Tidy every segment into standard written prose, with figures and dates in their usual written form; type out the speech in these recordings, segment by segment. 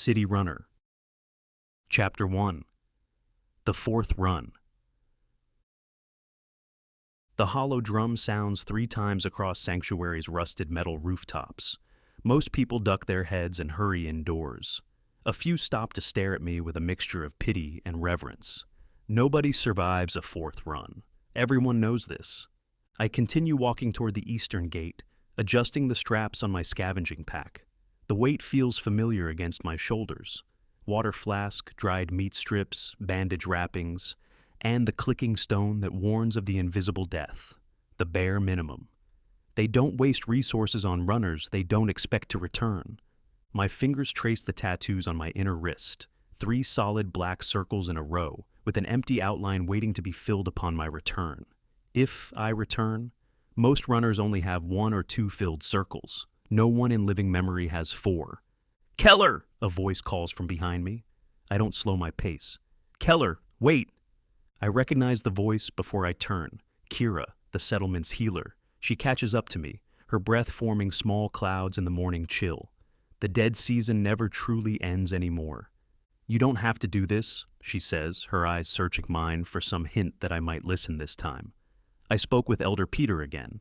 City Runner. Chapter 1. The Fourth Run. The hollow drum sounds 3 times across Sanctuary's rusted metal rooftops. Most people duck their heads and hurry indoors. A few stop to stare at me with a mixture of pity and reverence. Nobody survives a 4th run. Everyone knows this. I continue walking toward the eastern gate, adjusting the straps on my scavenging pack. The weight feels familiar against my shoulders. Water flask, dried meat strips, bandage wrappings, and the clicking stone that warns of the invisible death. The bare minimum. They don't waste resources on runners they don't expect to return. My fingers trace the tattoos on my inner wrist, 3 solid black circles in a row, with an empty outline waiting to be filled upon my return. If I return, most runners only have 1 or 2 filled circles. No one in living memory has 4. "Keller!" a voice calls from behind me. I don't slow my pace. "Keller, wait!" I recognize the voice before I turn. Kira, the settlement's healer. She catches up to me, her breath forming small clouds in the morning chill. The dead season never truly ends anymore. "You don't have to do this," she says, her eyes searching mine for some hint that I might listen this time. I spoke with Elder Peter again.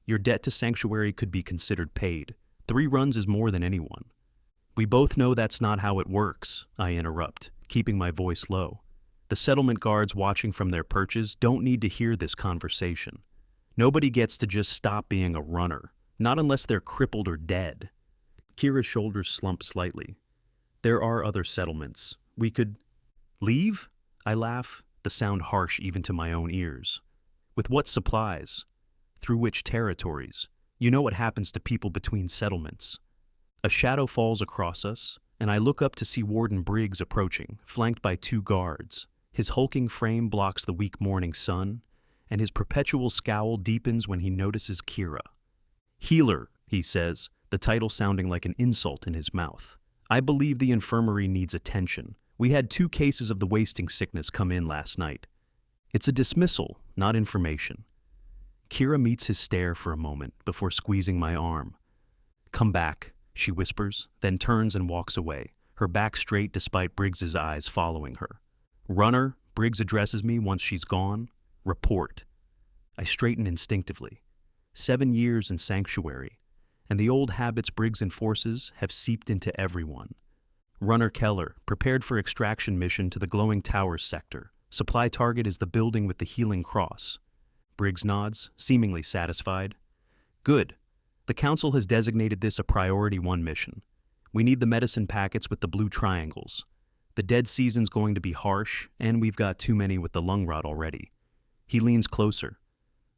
"Your debt to Sanctuary could be considered paid. 3 runs is more than anyone." "We both know that's not how it works," I interrupt, keeping my voice low. The settlement guards watching from their perches don't need to hear this conversation. Nobody gets to just stop being a runner, not unless they're crippled or dead. Kira's shoulders slump slightly. "There are other settlements. We could..." "Leave?" I laugh, the sound harsh even to my own ears. "With what supplies? Through which territories? You know what happens to people between settlements." A shadow falls across us, and I look up to see Warden Briggs approaching, flanked by 2 guards. His hulking frame blocks the weak morning sun, and his perpetual scowl deepens when he notices Kira. "Healer," he says, the title sounding like an insult in his mouth. "I believe the infirmary needs attention. We had 2 cases of the wasting sickness come in last night." It's a dismissal, not information. Kira meets his stare for a moment before squeezing my arm. "Come back," she whispers, then turns and walks away, her back straight despite Briggs's eyes following her. "Runner," Briggs addresses me once she's gone. "Report." I straighten instinctively. 7 years in Sanctuary, and the old habits Briggs enforces have seeped into everyone. Runner Keller, prepared for extraction mission to the glowing towers sector. Supply target is the building with the healing cross. Briggs nods, seemingly satisfied. "Good. The Council has designated this a Priority 1 mission. We need the medicine packets with the blue triangles. The dead season's going to be harsh, and we've got too many with the lung rot already." He leans closer.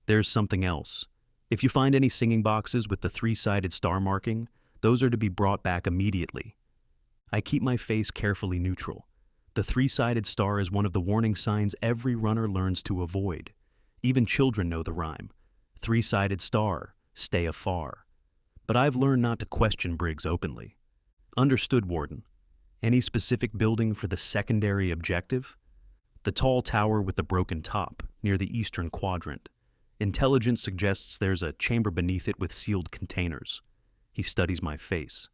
"There's something else. If you find any singing boxes with the 3-sided star marking, those are to be brought back immediately." I keep my face carefully neutral. The 3-sided star is one of the warning signs every runner learns to avoid. Even children know the rhyme. 3-sided star, stay afar. But I've learned not to question Briggs openly. "Understood, Warden. Any specific building for the secondary objective?" "The tall tower with the broken top, near the eastern quadrant. Intelligence suggests there's a chamber beneath it with sealed containers." He studies my face.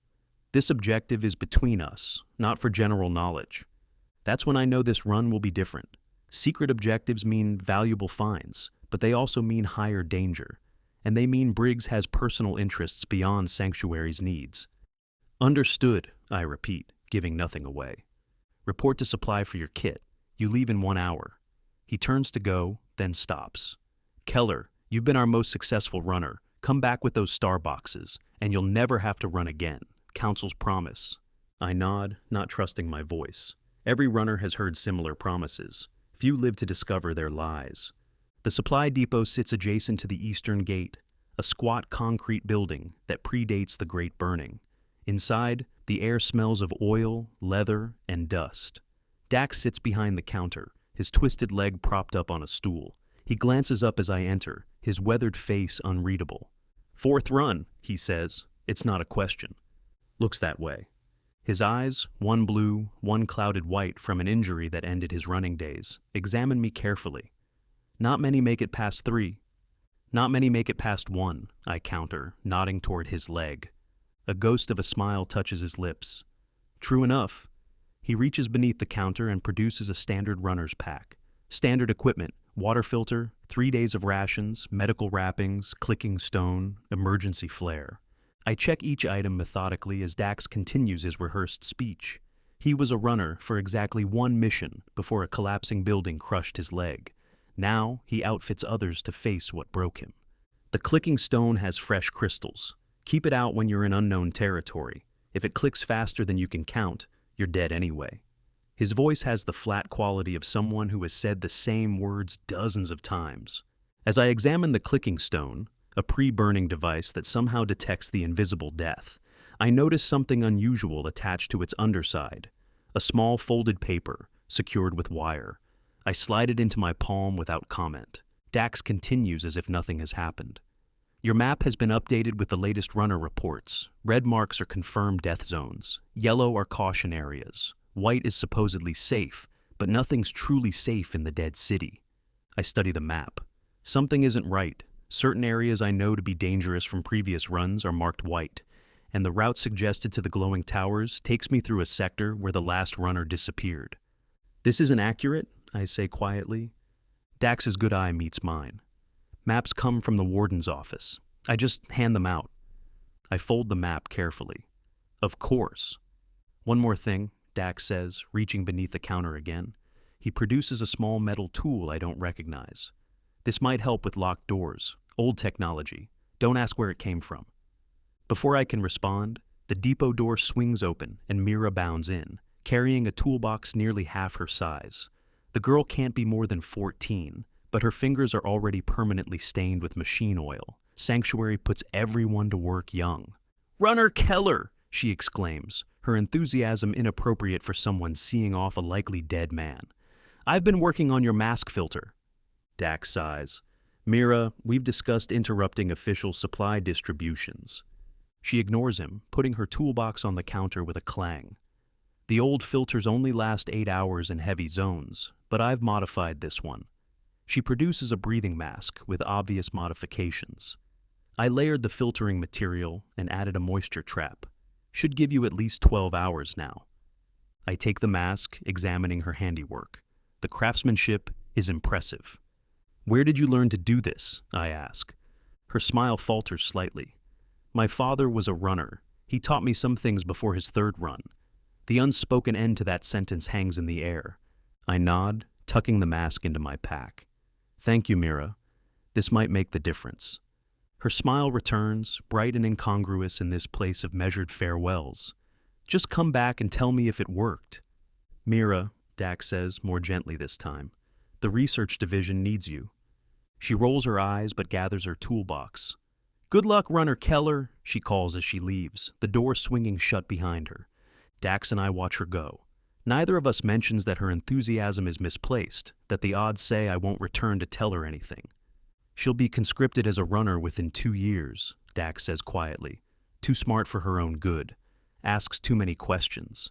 "This objective is between us, not for general knowledge. That's when I know this run will be different. Secret objectives mean valuable finds, but they also mean higher danger. And they mean Briggs has personal interests beyond Sanctuary's needs." "Understood," I repeat, giving nothing away. "Report to supply for your kit. You leave in 1 hour." He turns to go, then stops. "Keller, you've been our most successful runner. Come back with those star boxes, and you'll never have to run again. Council's promise." I nod, not trusting my voice. Every runner has heard similar promises. Few live to discover their lies. The supply depot sits adjacent to the eastern gate, a squat concrete building that predates the Great Burning. Inside, the air smells of oil, leather, and dust. Dax sits behind the counter, his twisted leg propped up on a stool. He glances up as I enter, his weathered face unreadable. "4th run," he says. It's not a question. Looks that way. His eyes, one blue, one clouded white from an injury that ended his running days, examine me carefully. "Not many make it past 3. "Not many make it past 1, I counter, nodding toward his leg. A ghost of a smile touches his lips. True enough. He reaches beneath the counter and produces a standard runner's pack. Standard equipment, water filter, 3 days of rations, medical wrappings, clicking stone, emergency flare. I check each item methodically as Dax continues his rehearsed speech. He was a runner for exactly one mission before a collapsing building crushed his leg. Now he outfits others to face what broke him. The clicking stone has fresh crystals. Keep it out when you're in unknown territory. If it clicks faster than you can count, you're dead anyway. His voice has the flat quality of someone who has said the same words dozens of times. As I examine the clicking stone, a pre-burning device that somehow detects the invisible death, I notice something unusual attached to its underside. A small folded paper, secured with wire. I slide it into my palm without comment. Dax continues as if nothing has happened. Your map has been updated with the latest runner reports. Red marks are confirmed death zones. Yellow are caution areas. White is supposedly safe, but nothing's truly safe in the dead city. I study the map. Something isn't right. Certain areas I know to be dangerous from previous runs are marked white, and the route suggested to the glowing towers takes me through a sector where the last runner disappeared. This isn't accurate, I say quietly. Dax's good eye meets mine. Maps come from the warden's office. I just hand them out. I fold the map carefully. Of course. One more thing, Dax says, reaching beneath the counter again. He produces a small metal tool I don't recognize. This might help with locked doors. Old technology. Don't ask where it came from. Before I can respond, the depot door swings open and Mira bounds in, carrying a toolbox nearly half her size. The girl can't be more than 14, but her fingers are already permanently stained with machine oil. Sanctuary puts everyone to work young. "Runner Keller!" she exclaims, her enthusiasm inappropriate for someone seeing off a likely dead man. "I've been working on your mask filter." Dax sighs. "Mira, we've discussed interrupting official supply distributions." She ignores him, putting her toolbox on the counter with a clang. "The old filters only last 8 hours in heavy zones, but I've modified this one." She produces a breathing mask with obvious modifications. I layered the filtering material and added a moisture trap. Should give you at least 12 hours now. I take the mask, examining her handiwork. The craftsmanship is impressive. "Where did you learn to do this?" I ask. Her smile falters slightly. "My father was a runner. He taught me some things before his third run." The unspoken end to that sentence hangs in the air. I nod, tucking the mask into my pack. "Thank you, Mira. This might make the difference." Her smile returns, bright and incongruous in this place of measured farewells. "Just come back and tell me if it worked." "Mira," Dax says, more gently this time, "the research division needs you." She rolls her eyes but gathers her toolbox. "Good luck, Runner Keller," she calls as she leaves, the door swinging shut behind her. Dax and I watch her go. Neither of us mentions that her enthusiasm is misplaced, that the odds say I won't return to tell her anything. "She'll be conscripted as a runner within 2 years, Dax says quietly. Too smart for her own good. Asks too many questions.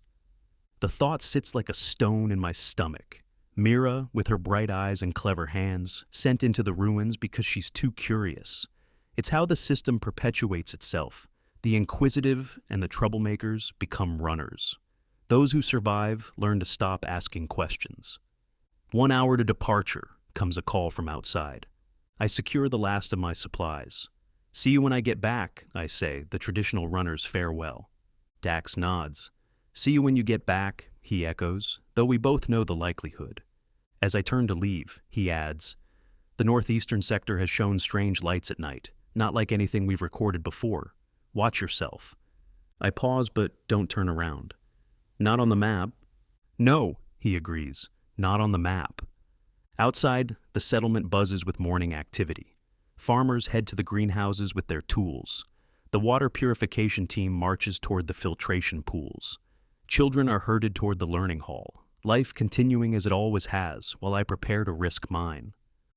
The thought sits like a stone in my stomach. Mira, with her bright eyes and clever hands, sent into the ruins because she's too curious. It's how the system perpetuates itself. The inquisitive and the troublemakers become runners. Those who survive learn to stop asking questions. 1 hour to departure, comes a call from outside. I secure the last of my supplies. "See you when I get back," I say, the traditional runner's farewell. Dax nods. "See you when you get back," he echoes, though we both know the likelihood. As I turn to leave, he adds, "The northeastern sector has shown strange lights at night, not like anything we've recorded before. Watch yourself." I pause but don't turn around. "Not on the map." "No," he agrees, "not on the map." Outside, the settlement buzzes with morning activity. Farmers head to the greenhouses with their tools. The water purification team marches toward the filtration pools. Children are herded toward the learning hall, life continuing as it always has while I prepare to risk mine.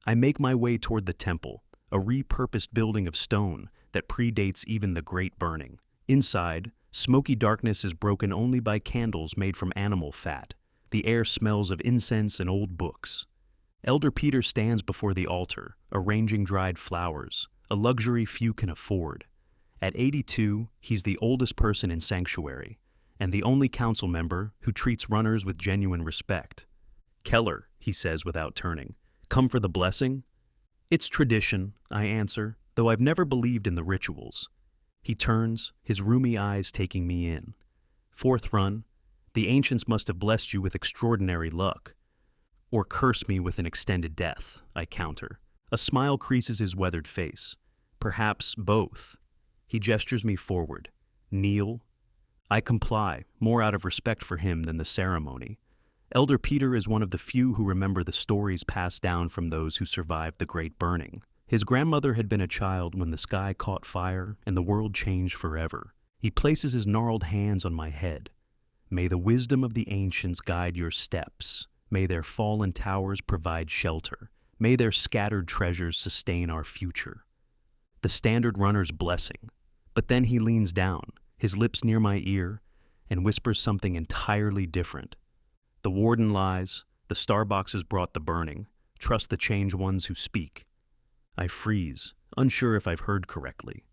I make my way toward the temple, a repurposed building of stone that predates even the Great Burning. Inside, smoky darkness is broken only by candles made from animal fat. The air smells of incense and old books. Elder Peter stands before the altar, arranging dried flowers, a luxury few can afford. At 82, he's the oldest person in Sanctuary, and the only council member who treats runners with genuine respect. Keller, he says without turning. Come for the blessing? It's tradition, I answer, though I've never believed in the rituals. He turns, his roomy eyes taking me in. Fourth run, the ancients must have blessed you with extraordinary luck. Or curse me with an extended death, I counter. A smile creases his weathered face. Perhaps both. He gestures me forward. Kneel. I comply, more out of respect for him than the ceremony. Elder Peter is one of the few who remember the stories passed down from those who survived the Great Burning. His grandmother had been a child when the sky caught fire and the world changed forever. He places his gnarled hands on my head. May the wisdom of the ancients guide your steps. May their fallen towers provide shelter. May their scattered treasures sustain our future. The standard runner's blessing. But then he leans down, his lips near my ear, and whispers something entirely different. The warden lies, the starboxes brought the burning. Trust the changed ones who speak. I freeze, unsure if I've heard correctly.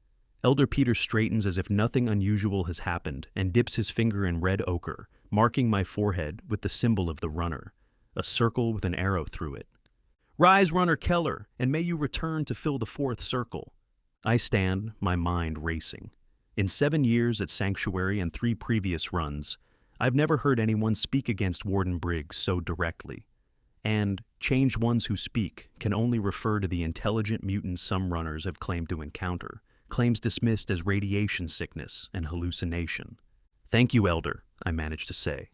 Elder Peter straightens as if nothing unusual has happened and dips his finger in red ochre, marking my forehead with the symbol of the runner, a circle with an arrow through it. Rise, runner Keller, and may you return to fill the fourth circle. I stand, my mind racing. In 7 years at Sanctuary and 3 previous runs, I've never heard anyone speak against Warden Briggs so directly. And changed ones who speak can only refer to the intelligent mutants some runners have claimed to encounter, claims dismissed as radiation sickness and hallucination. Thank you, Elder, I manage to say.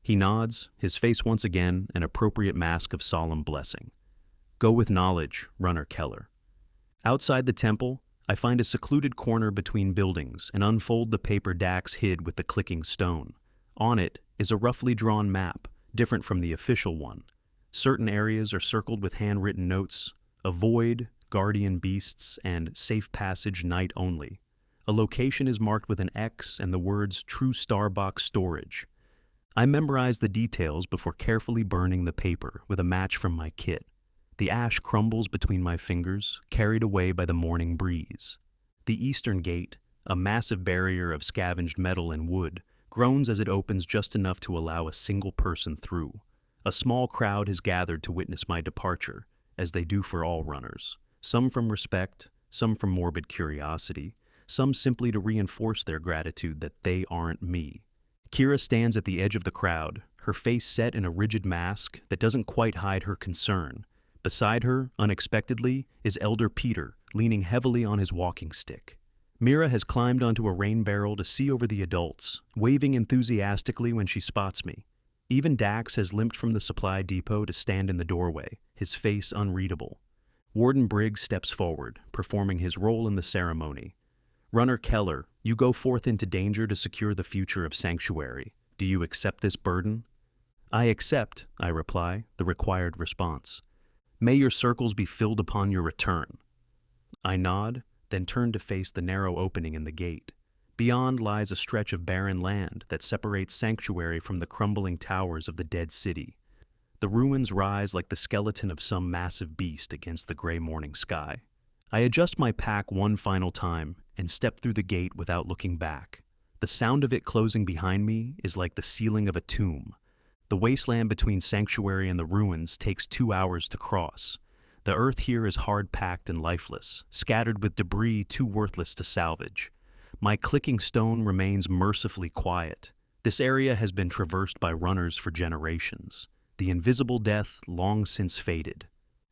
He nods, his face once again an appropriate mask of solemn blessing. Go with knowledge, runner Keller. Outside the temple, I find a secluded corner between buildings and unfold the paper Dax hid with the clicking stone. On it is a roughly drawn map, different from the official one. Certain areas are circled with handwritten notes, avoid, guardian beasts, and safe passage night only. A location is marked with an X and the words True Starbox Storage. I memorize the details before carefully burning the paper with a match from my kit. The ash crumbles between my fingers, carried away by the morning breeze. The eastern gate, a massive barrier of scavenged metal and wood, groans as it opens just enough to allow a single person through. A small crowd has gathered to witness my departure, as they do for all runners. Some from respect, some from morbid curiosity, some simply to reinforce their gratitude that they aren't me. Kira stands at the edge of the crowd, her face set in a rigid mask that doesn't quite hide her concern. Beside her, unexpectedly, is Elder Peter, leaning heavily on his walking stick. Mira has climbed onto a rain barrel to see over the adults, waving enthusiastically when she spots me. Even Dax has limped from the supply depot to stand in the doorway, his face unreadable. Warden Briggs steps forward, performing his role in the ceremony. Runner Keller, you go forth into danger to secure the future of Sanctuary. Do you accept this burden? I accept, I reply, the required response. May your circles be filled upon your return. I nod, then turn to face the narrow opening in the gate. Beyond lies a stretch of barren land that separates Sanctuary from the crumbling towers of the dead city. The ruins rise like the skeleton of some massive beast against the gray morning sky. I adjust my pack one final time and step through the gate without looking back. The sound of it closing behind me is like the ceiling of a tomb. The wasteland between Sanctuary and the ruins takes 2 hours to cross. The earth here is hard-packed and lifeless, scattered with debris too worthless to salvage. My clicking stone remains mercifully quiet. This area has been traversed by runners for generations. The invisible death long since faded.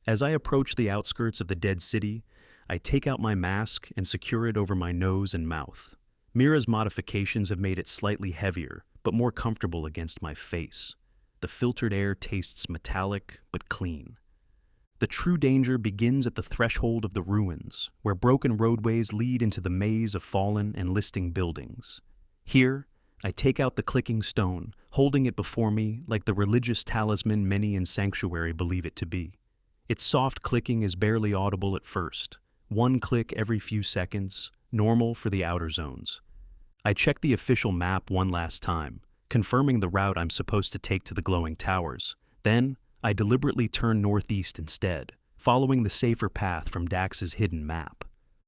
As I approach the outskirts of the dead city, I take out my mask and secure it over my nose and mouth. Mira's modifications have made it slightly heavier, but more comfortable against my face. The filtered air tastes metallic, but clean. The true danger begins at the threshold of the ruins, where broken roadways lead into the maze of fallen and listing buildings. Here, I take out the clicking stone, holding it before me like the religious talisman many in Sanctuary believe it to be. Its soft clicking is barely audible at first, 1 click every few seconds, normal for the outer zones. I check the official map one last time, confirming the route I'm supposed to take to the glowing towers. Then, I deliberately turn northeast instead, following the safer path from Dax's hidden map.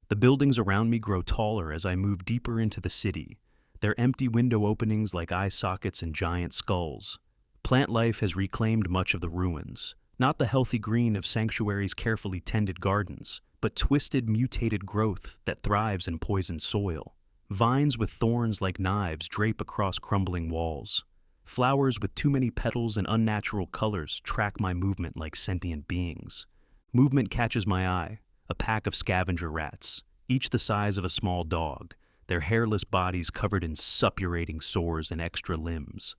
The buildings around me grow taller as I move deeper into the city. their empty window openings like eye sockets and giant skulls. Plant life has reclaimed much of the ruins, not the healthy green of Sanctuary's carefully tended gardens, but twisted, mutated growth that thrives in poisoned soil. Vines with thorns like knives drape across crumbling walls. Flowers with too many petals and unnatural colors track my movement like sentient beings. Movement catches my eye, a pack of scavenger rats, each the size of a small dog, their hairless bodies covered in suppurating sores and extra limbs.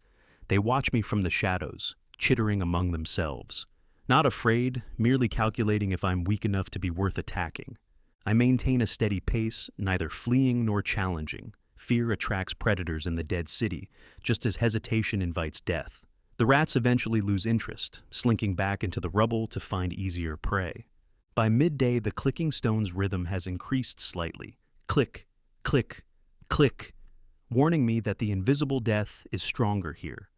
They watch me from the shadows, chittering among themselves. Not afraid, merely calculating if I'm weak enough to be worth attacking. I maintain a steady pace, neither fleeing nor challenging. Fear attracts predators in the dead city, just as hesitation invites death. The rats eventually lose interest, slinking back into the rubble to find easier prey. By midday, the clicking stone's rhythm has increased slightly. Click, click, click, warning me that the invisible death is stronger here.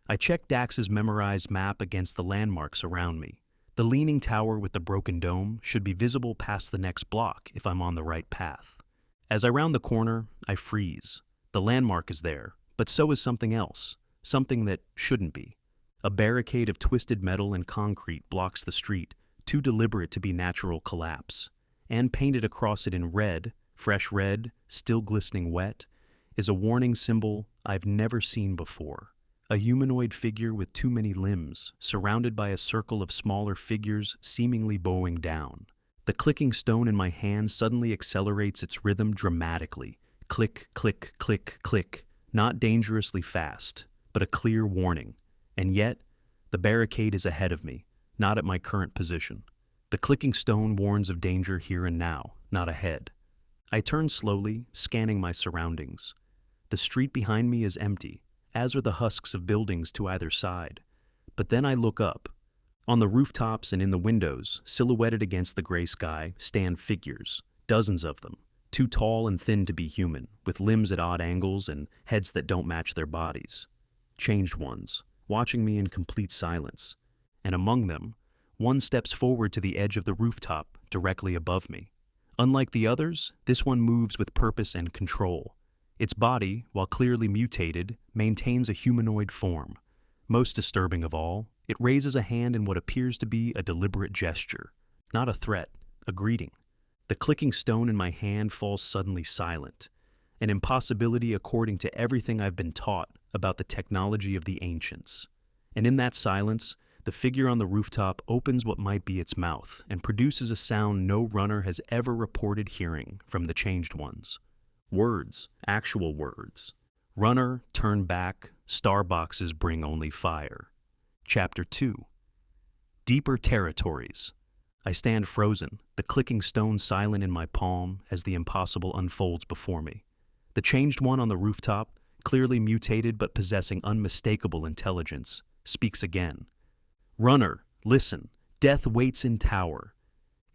I check Dax's memorized map against the landmarks around me. The leaning tower with the broken dome should be visible past the next block if I'm on the right path. As I round the corner, I freeze. The landmark is there, but so is something else, something that shouldn't be. A barricade of twisted metal and concrete blocks the street, too deliberate to be natural collapse. And painted across it in red, fresh red, still glistening wet, is a warning symbol I've never seen before. A humanoid figure with too many limbs, surrounded by a circle of smaller figures seemingly bowing down. The clicking stone in my hand suddenly accelerates its rhythm dramatically. Click, click, click, click. Not dangerously fast, but a clear warning. And yet, the barricade is ahead of me, not at my current position. The clicking stone warns of danger here and now, not ahead. I turn slowly, scanning my surroundings. The street behind me is empty, as are the husks of buildings to either side. But then I look up. On the rooftops and in the windows, silhouetted against the gray sky, stand figures, dozens of them, too tall and thin to be human, with limbs at odd angles and heads that don't match their bodies. Changed ones, watching me in complete silence. And among them, one steps forward to the edge of the rooftop, directly above me. Unlike the others, this one moves with purpose and control. Its body, while clearly mutated, maintains a humanoid form. Most disturbing of all, it raises a hand in what appears to be a deliberate gesture. Not a threat, a greeting. The clicking stone in my hand falls suddenly silent, an impossibility according to everything I've been taught about the technology of the ancients. And in that silence, the figure on the rooftop opens what might be its mouth and produces a sound no runner has ever reported hearing from the changed ones. Words, actual words. Runner, turn back, star boxes bring only fire. Chapter 2. Deeper territories. I stand frozen, the clicking stone silent in my palm as the impossible unfolds before me. The changed one on the rooftop, clearly mutated but possessing unmistakable intelligence, speaks again. Runner, listen, death waits in tower.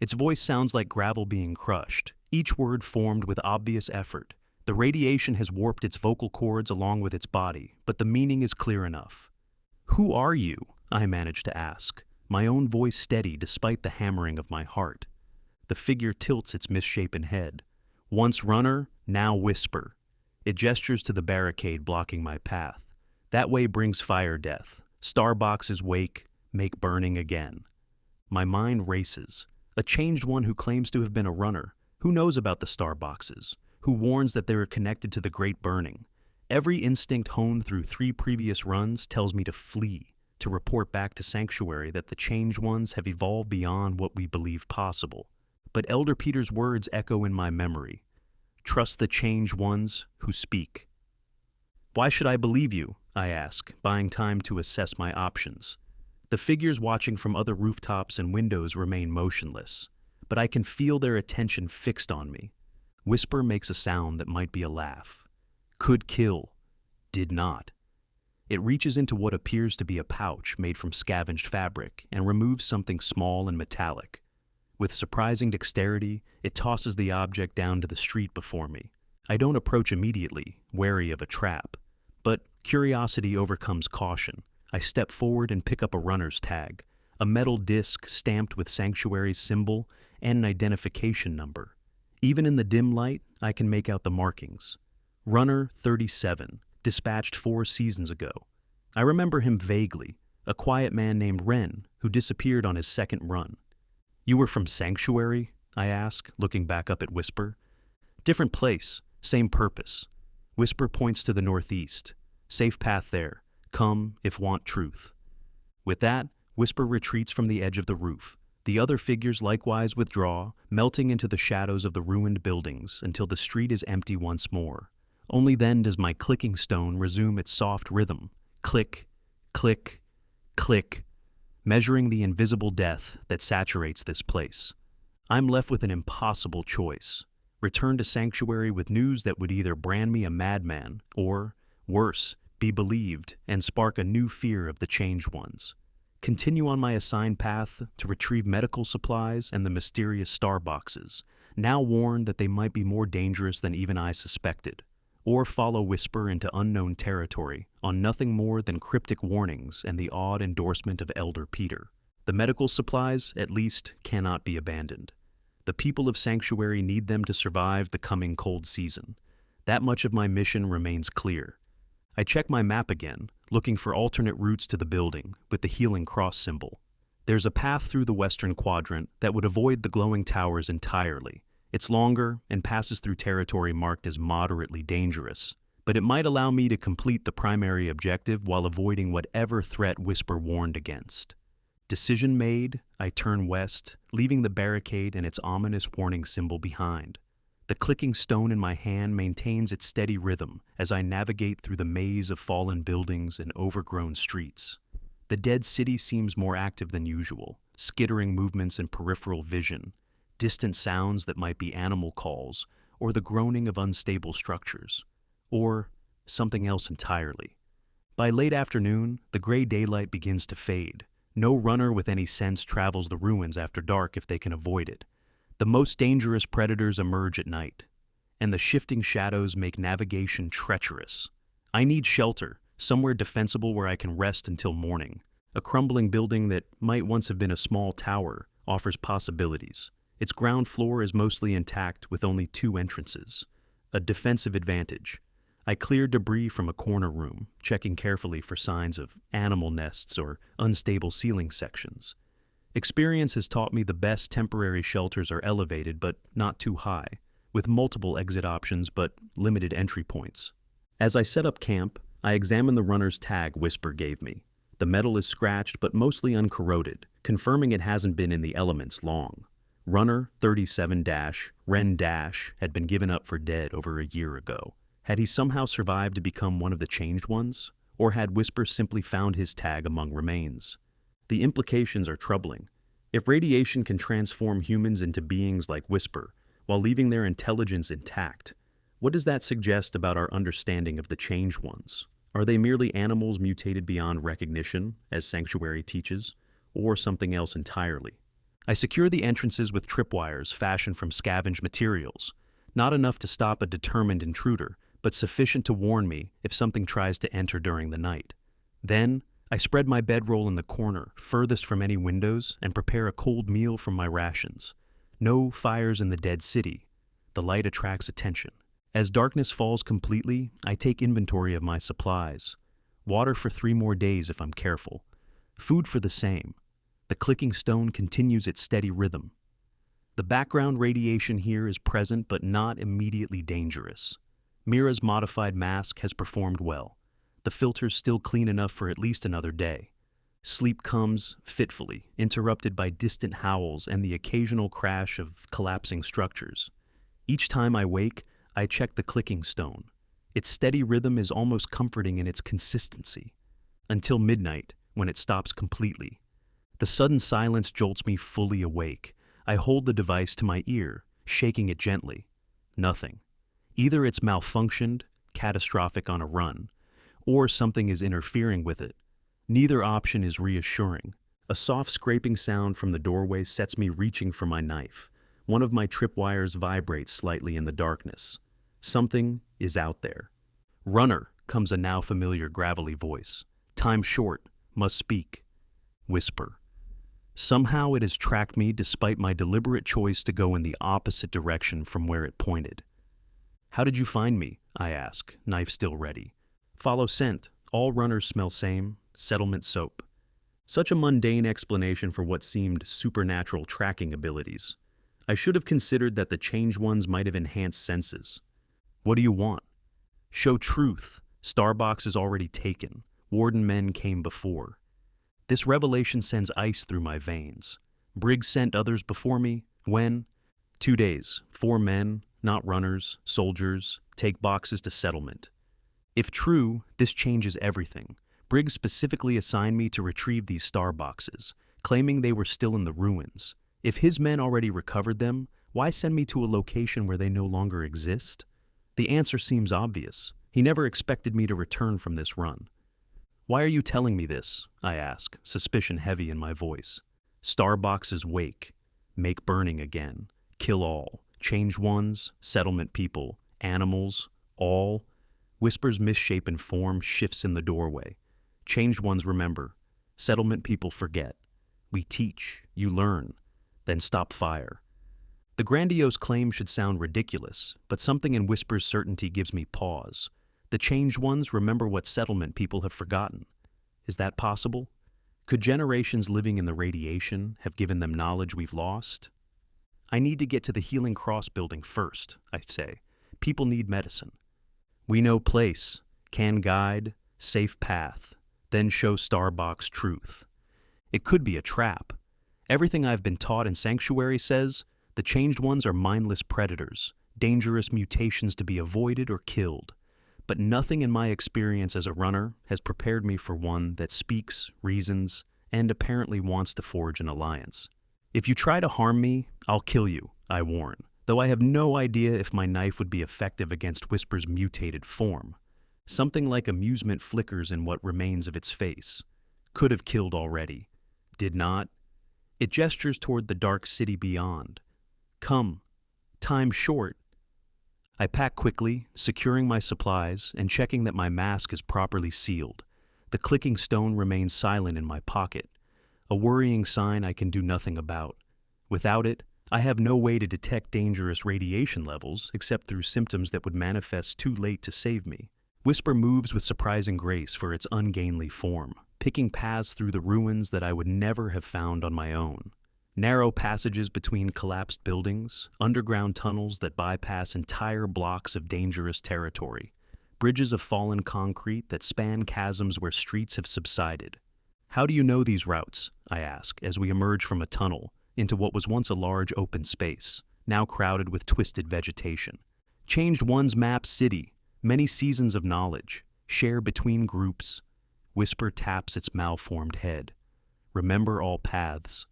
Its voice sounds like gravel being crushed, each word formed with obvious effort. The radiation has warped its vocal cords along with its body, but the meaning is clear enough. Who are you? I manage to ask, my own voice steady despite the hammering of my heart. The figure tilts its misshapen head. Once runner, now whisper. It gestures to the barricade blocking my path. That way brings fire death. Starboxes wake, make burning again. My mind races. A changed one who claims to have been a runner. Who knows about the starboxes? Who warns that they are connected to the Great Burning? Every instinct honed through 3 previous runs tells me to flee, to report back to Sanctuary that the changed ones have evolved beyond what we believe possible. But Elder Peter's words echo in my memory. Trust the changed ones who speak. Why should I believe you? I ask, buying time to assess my options. The figures watching from other rooftops and windows remain motionless, but I can feel their attention fixed on me. Whisper makes a sound that might be a laugh. Could kill. Did not. It reaches into what appears to be a pouch made from scavenged fabric and removes something small and metallic. With surprising dexterity, it tosses the object down to the street before me. I don't approach immediately, wary of a trap. But curiosity overcomes caution. I step forward and pick up a runner's tag, a metal disc stamped with Sanctuary's symbol and an identification number. Even in the dim light, I can make out the markings. Runner 37, dispatched 4 seasons ago. I remember him vaguely, a quiet man named Wren who disappeared on his second run. You were from Sanctuary? I ask, looking back up at Whisper. Different place, same purpose. Whisper points to the northeast. Safe path there. Come, if want truth. With that, Whisper retreats from the edge of the roof. The other figures likewise withdraw, melting into the shadows of the ruined buildings until the street is empty once more. Only then does my clicking stone resume its soft rhythm. Click, click, click, measuring the invisible death that saturates this place. I'm left with an impossible choice. Return to Sanctuary with news that would either brand me a madman or, worse, be believed and spark a new fear of the Changed Ones. Continue on my assigned path to retrieve medical supplies and the mysterious star boxes, now warned that they might be more dangerous than even I suspected. Or follow Whisper into unknown territory on nothing more than cryptic warnings and the odd endorsement of Elder Peter. The medical supplies, at least, cannot be abandoned. The people of Sanctuary need them to survive the coming cold season. That much of my mission remains clear. I check my map again, looking for alternate routes to the building with the healing cross symbol. There's a path through the western quadrant that would avoid the glowing towers entirely. It's longer and passes through territory marked as moderately dangerous, but it might allow me to complete the primary objective while avoiding whatever threat Whisper warned against. Decision made, I turn west, leaving the barricade and its ominous warning symbol behind. The clicking stone in my hand maintains its steady rhythm as I navigate through the maze of fallen buildings and overgrown streets. The dead city seems more active than usual, skittering movements in peripheral vision, distant sounds that might be animal calls, or the groaning of unstable structures, or something else entirely. By late afternoon, the gray daylight begins to fade. No runner with any sense travels the ruins after dark if they can avoid it. The most dangerous predators emerge at night, and the shifting shadows make navigation treacherous. I need shelter, somewhere defensible where I can rest until morning. A crumbling building that might once have been a small tower offers possibilities. Its ground floor is mostly intact with only 2 entrances, a defensive advantage. I clear debris from a corner room, checking carefully for signs of animal nests or unstable ceiling sections. Experience has taught me the best temporary shelters are elevated but not too high, with multiple exit options but limited entry points. As I set up camp, I examine the runner's tag Whisper gave me. The metal is scratched but mostly uncorroded, confirming it hasn't been in the elements long. Runner 37-Ren- had been given up for dead over a year ago. Had he somehow survived to become one of the Changed Ones? Or had Whisper simply found his tag among remains? The implications are troubling. If radiation can transform humans into beings like Whisper, while leaving their intelligence intact, what does that suggest about our understanding of the Changed Ones? Are they merely animals mutated beyond recognition, as Sanctuary teaches, or something else entirely? I secure the entrances with tripwires fashioned from scavenged materials, not enough to stop a determined intruder, but sufficient to warn me if something tries to enter during the night. Then, I spread my bedroll in the corner, furthest from any windows, and prepare a cold meal from my rations. No fires in the dead city. The light attracts attention. As darkness falls completely, I take inventory of my supplies. Water for 3 more days if I'm careful. Food for the same. The clicking stone continues its steady rhythm. The background radiation here is present but not immediately dangerous. Mira's modified mask has performed well. The filter's still clean enough for at least another day. Sleep comes fitfully, interrupted by distant howls and the occasional crash of collapsing structures. Each time I wake, I check the clicking stone. Its steady rhythm is almost comforting in its consistency. Until midnight, when it stops completely. The sudden silence jolts me fully awake. I hold the device to my ear, shaking it gently. Nothing. Either it's malfunctioned, catastrophic on a run, or something is interfering with it. Neither option is reassuring. A soft scraping sound from the doorway sets me reaching for my knife. One of my tripwires vibrates slightly in the darkness. Something is out there. "Runner," comes a now familiar gravelly voice. "Time short, must speak." Whisper. Somehow it has tracked me despite my deliberate choice to go in the opposite direction from where it pointed. "How did you find me?" I ask, knife still ready. Follow scent. All runners smell same. Settlement soap. Such a mundane explanation for what seemed supernatural tracking abilities. I should have considered that the changed ones might have enhanced senses. What do you want? Show truth. Starbox is already taken. Warden men came before. This revelation sends ice through my veins. Briggs sent others before me. When? 2 days. 4 men, not runners, soldiers, take boxes to settlement. If true, this changes everything. Briggs specifically assigned me to retrieve these star boxes, claiming they were still in the ruins. If his men already recovered them, why send me to a location where they no longer exist? The answer seems obvious. He never expected me to return from this run. Why are you telling me this? I ask, suspicion heavy in my voice. Star boxes wake. Make burning again. Kill all. Change ones, settlement people, animals, all. Whisper's misshapen form shifts in the doorway. Changed ones remember. Settlement people forget. We teach, you learn, then stop fire. The grandiose claim should sound ridiculous, but something in Whisper's certainty gives me pause. The changed ones remember what settlement people have forgotten. Is that possible? Could generations living in the radiation have given them knowledge we've lost? I need to get to the Healing Cross building first, I say. People need medicine. We know place, can guide, safe path, then show Starbox truth. It could be a trap. Everything I've been taught in Sanctuary says the changed ones are mindless predators, dangerous mutations to be avoided or killed. But nothing in my experience as a runner has prepared me for one that speaks, reasons, and apparently wants to forge an alliance. If you try to harm me, I'll kill you, I warn, though I have no idea if my knife would be effective against Whisper's mutated form. Something like amusement flickers in what remains of its face. Could have killed already. Did not. It gestures toward the dark city beyond. Come. Time short. I pack quickly, securing my supplies and checking that my mask is properly sealed. The clicking stone remains silent in my pocket, a worrying sign I can do nothing about. Without it, I have no way to detect dangerous radiation levels except through symptoms that would manifest too late to save me. Whisper moves with surprising grace for its ungainly form, picking paths through the ruins that I would never have found on my own. Narrow passages between collapsed buildings, underground tunnels that bypass entire blocks of dangerous territory, bridges of fallen concrete that span chasms where streets have subsided. How do you know these routes? I ask as we emerge from a tunnel into what was once a large open space, now crowded with twisted vegetation. Changed one's map city, many seasons of knowledge, share between groups. Whisper taps its malformed head. Remember all paths.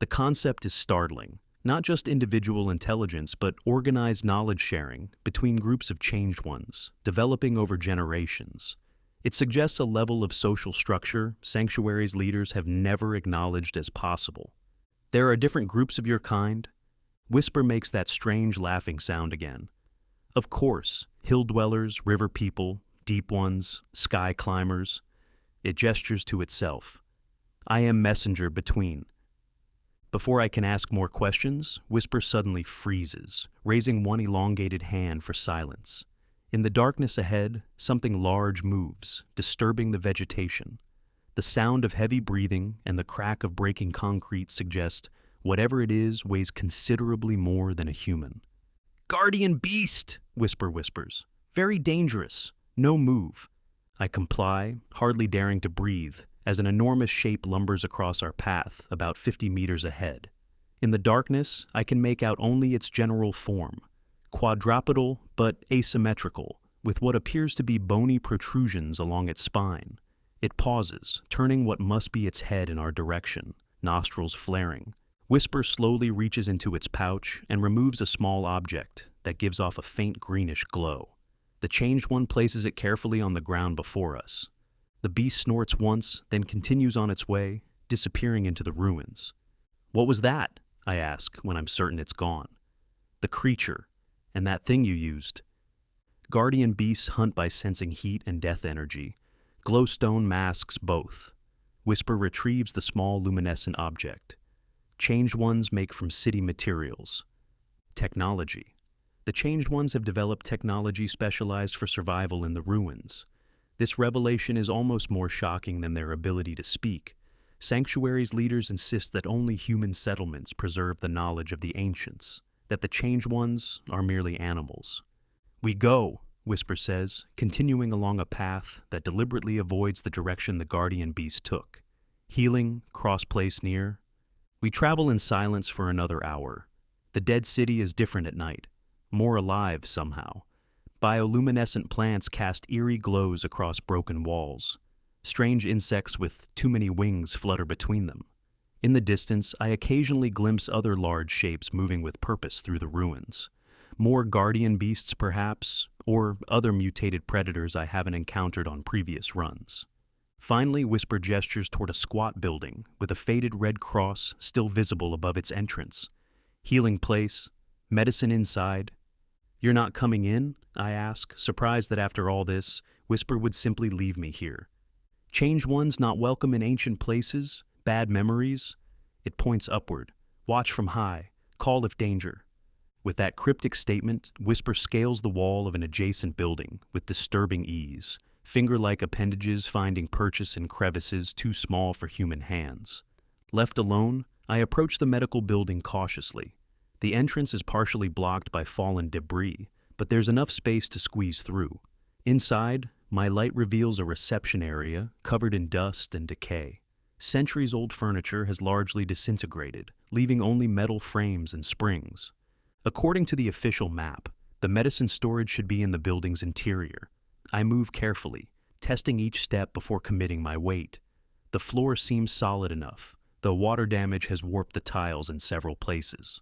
The concept is startling, not just individual intelligence, but organized knowledge sharing between groups of changed ones, developing over generations. It suggests a level of social structure Sanctuary's leaders have never acknowledged as possible. There are different groups of your kind. Whisper makes that strange laughing sound again. Of course, hill dwellers, river people, deep ones, sky climbers. It gestures to itself. I am messenger between. Before I can ask more questions, Whisper suddenly freezes, raising one elongated hand for silence. In the darkness ahead, something large moves, disturbing the vegetation. The sound of heavy breathing and the crack of breaking concrete suggest whatever it is weighs considerably more than a human. Guardian beast, Whisper whispers. Very dangerous. No move. I comply, hardly daring to breathe, as an enormous shape lumbers across our path about 50 meters ahead. In the darkness, I can make out only its general form, quadrupedal but asymmetrical, with what appears to be bony protrusions along its spine. It pauses, turning what must be its head in our direction, nostrils flaring. Whisper slowly reaches into its pouch and removes a small object that gives off a faint greenish glow. The changed one places it carefully on the ground before us. The beast snorts once, then continues on its way, disappearing into the ruins. What was that? I ask when I'm certain it's gone. The creature, and that thing you used. Guardian beasts hunt by sensing heat and death energy. Glowstone masks both. Whisper retrieves the small luminescent object. Changed ones make from city materials. Technology. The Changed Ones have developed technology specialized for survival in the ruins. This revelation is almost more shocking than their ability to speak. Sanctuary's leaders insist that only human settlements preserve the knowledge of the ancients, that the Changed Ones are merely animals. "We go," Whisper says, continuing along a path that deliberately avoids the direction the guardian beast took. Healing, cross-place near. We travel in silence for another hour. The dead city is different at night, more alive somehow. Bioluminescent plants cast eerie glows across broken walls. Strange insects with too many wings flutter between them. In the distance, I occasionally glimpse other large shapes moving with purpose through the ruins. More guardian beasts, perhaps, or other mutated predators I haven't encountered on previous runs. Finally, Whisper gestures toward a squat building with a faded red cross still visible above its entrance. Healing place, medicine inside. "You're not coming in?" I ask, surprised that after all this, Whisper would simply leave me here. Changed Ones not welcome in ancient places? Bad memories? It points upward. Watch from high. Call if danger. With that cryptic statement, Whisper scales the wall of an adjacent building with disturbing ease, finger-like appendages finding purchase in crevices too small for human hands. Left alone, I approach the medical building cautiously. The entrance is partially blocked by fallen debris, but there's enough space to squeeze through. Inside, my light reveals a reception area covered in dust and decay. Centuries-old furniture has largely disintegrated, leaving only metal frames and springs. According to the official map, the medicine storage should be in the building's interior. I move carefully, testing each step before committing my weight. The floor seems solid enough, though water damage has warped the tiles in several places.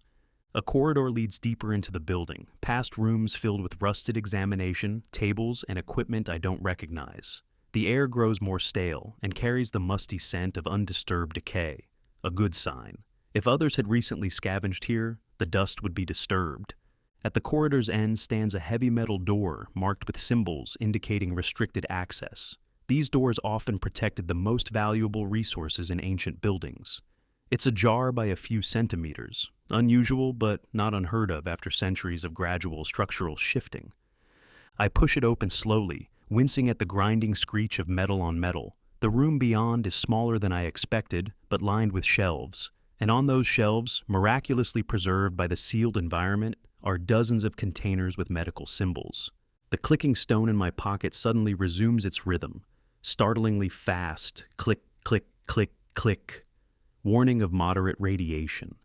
A corridor leads deeper into the building, past rooms filled with rusted examination, tables, and equipment I don't recognize. The air grows more stale and carries the musty scent of undisturbed decay, a good sign. If others had recently scavenged here, the dust would be disturbed. At the corridor's end stands a heavy metal door marked with symbols indicating restricted access. These doors often protected the most valuable resources in ancient buildings. It's ajar by a few centimeters, unusual but not unheard of after centuries of gradual structural shifting. I push it open slowly, wincing at the grinding screech of metal on metal. The room beyond is smaller than I expected, but lined with shelves. And on those shelves, miraculously preserved by the sealed environment, are dozens of containers with medical symbols. The clicking stone in my pocket suddenly resumes its rhythm, startlingly fast, click, click, click, click. Warning of moderate radiation.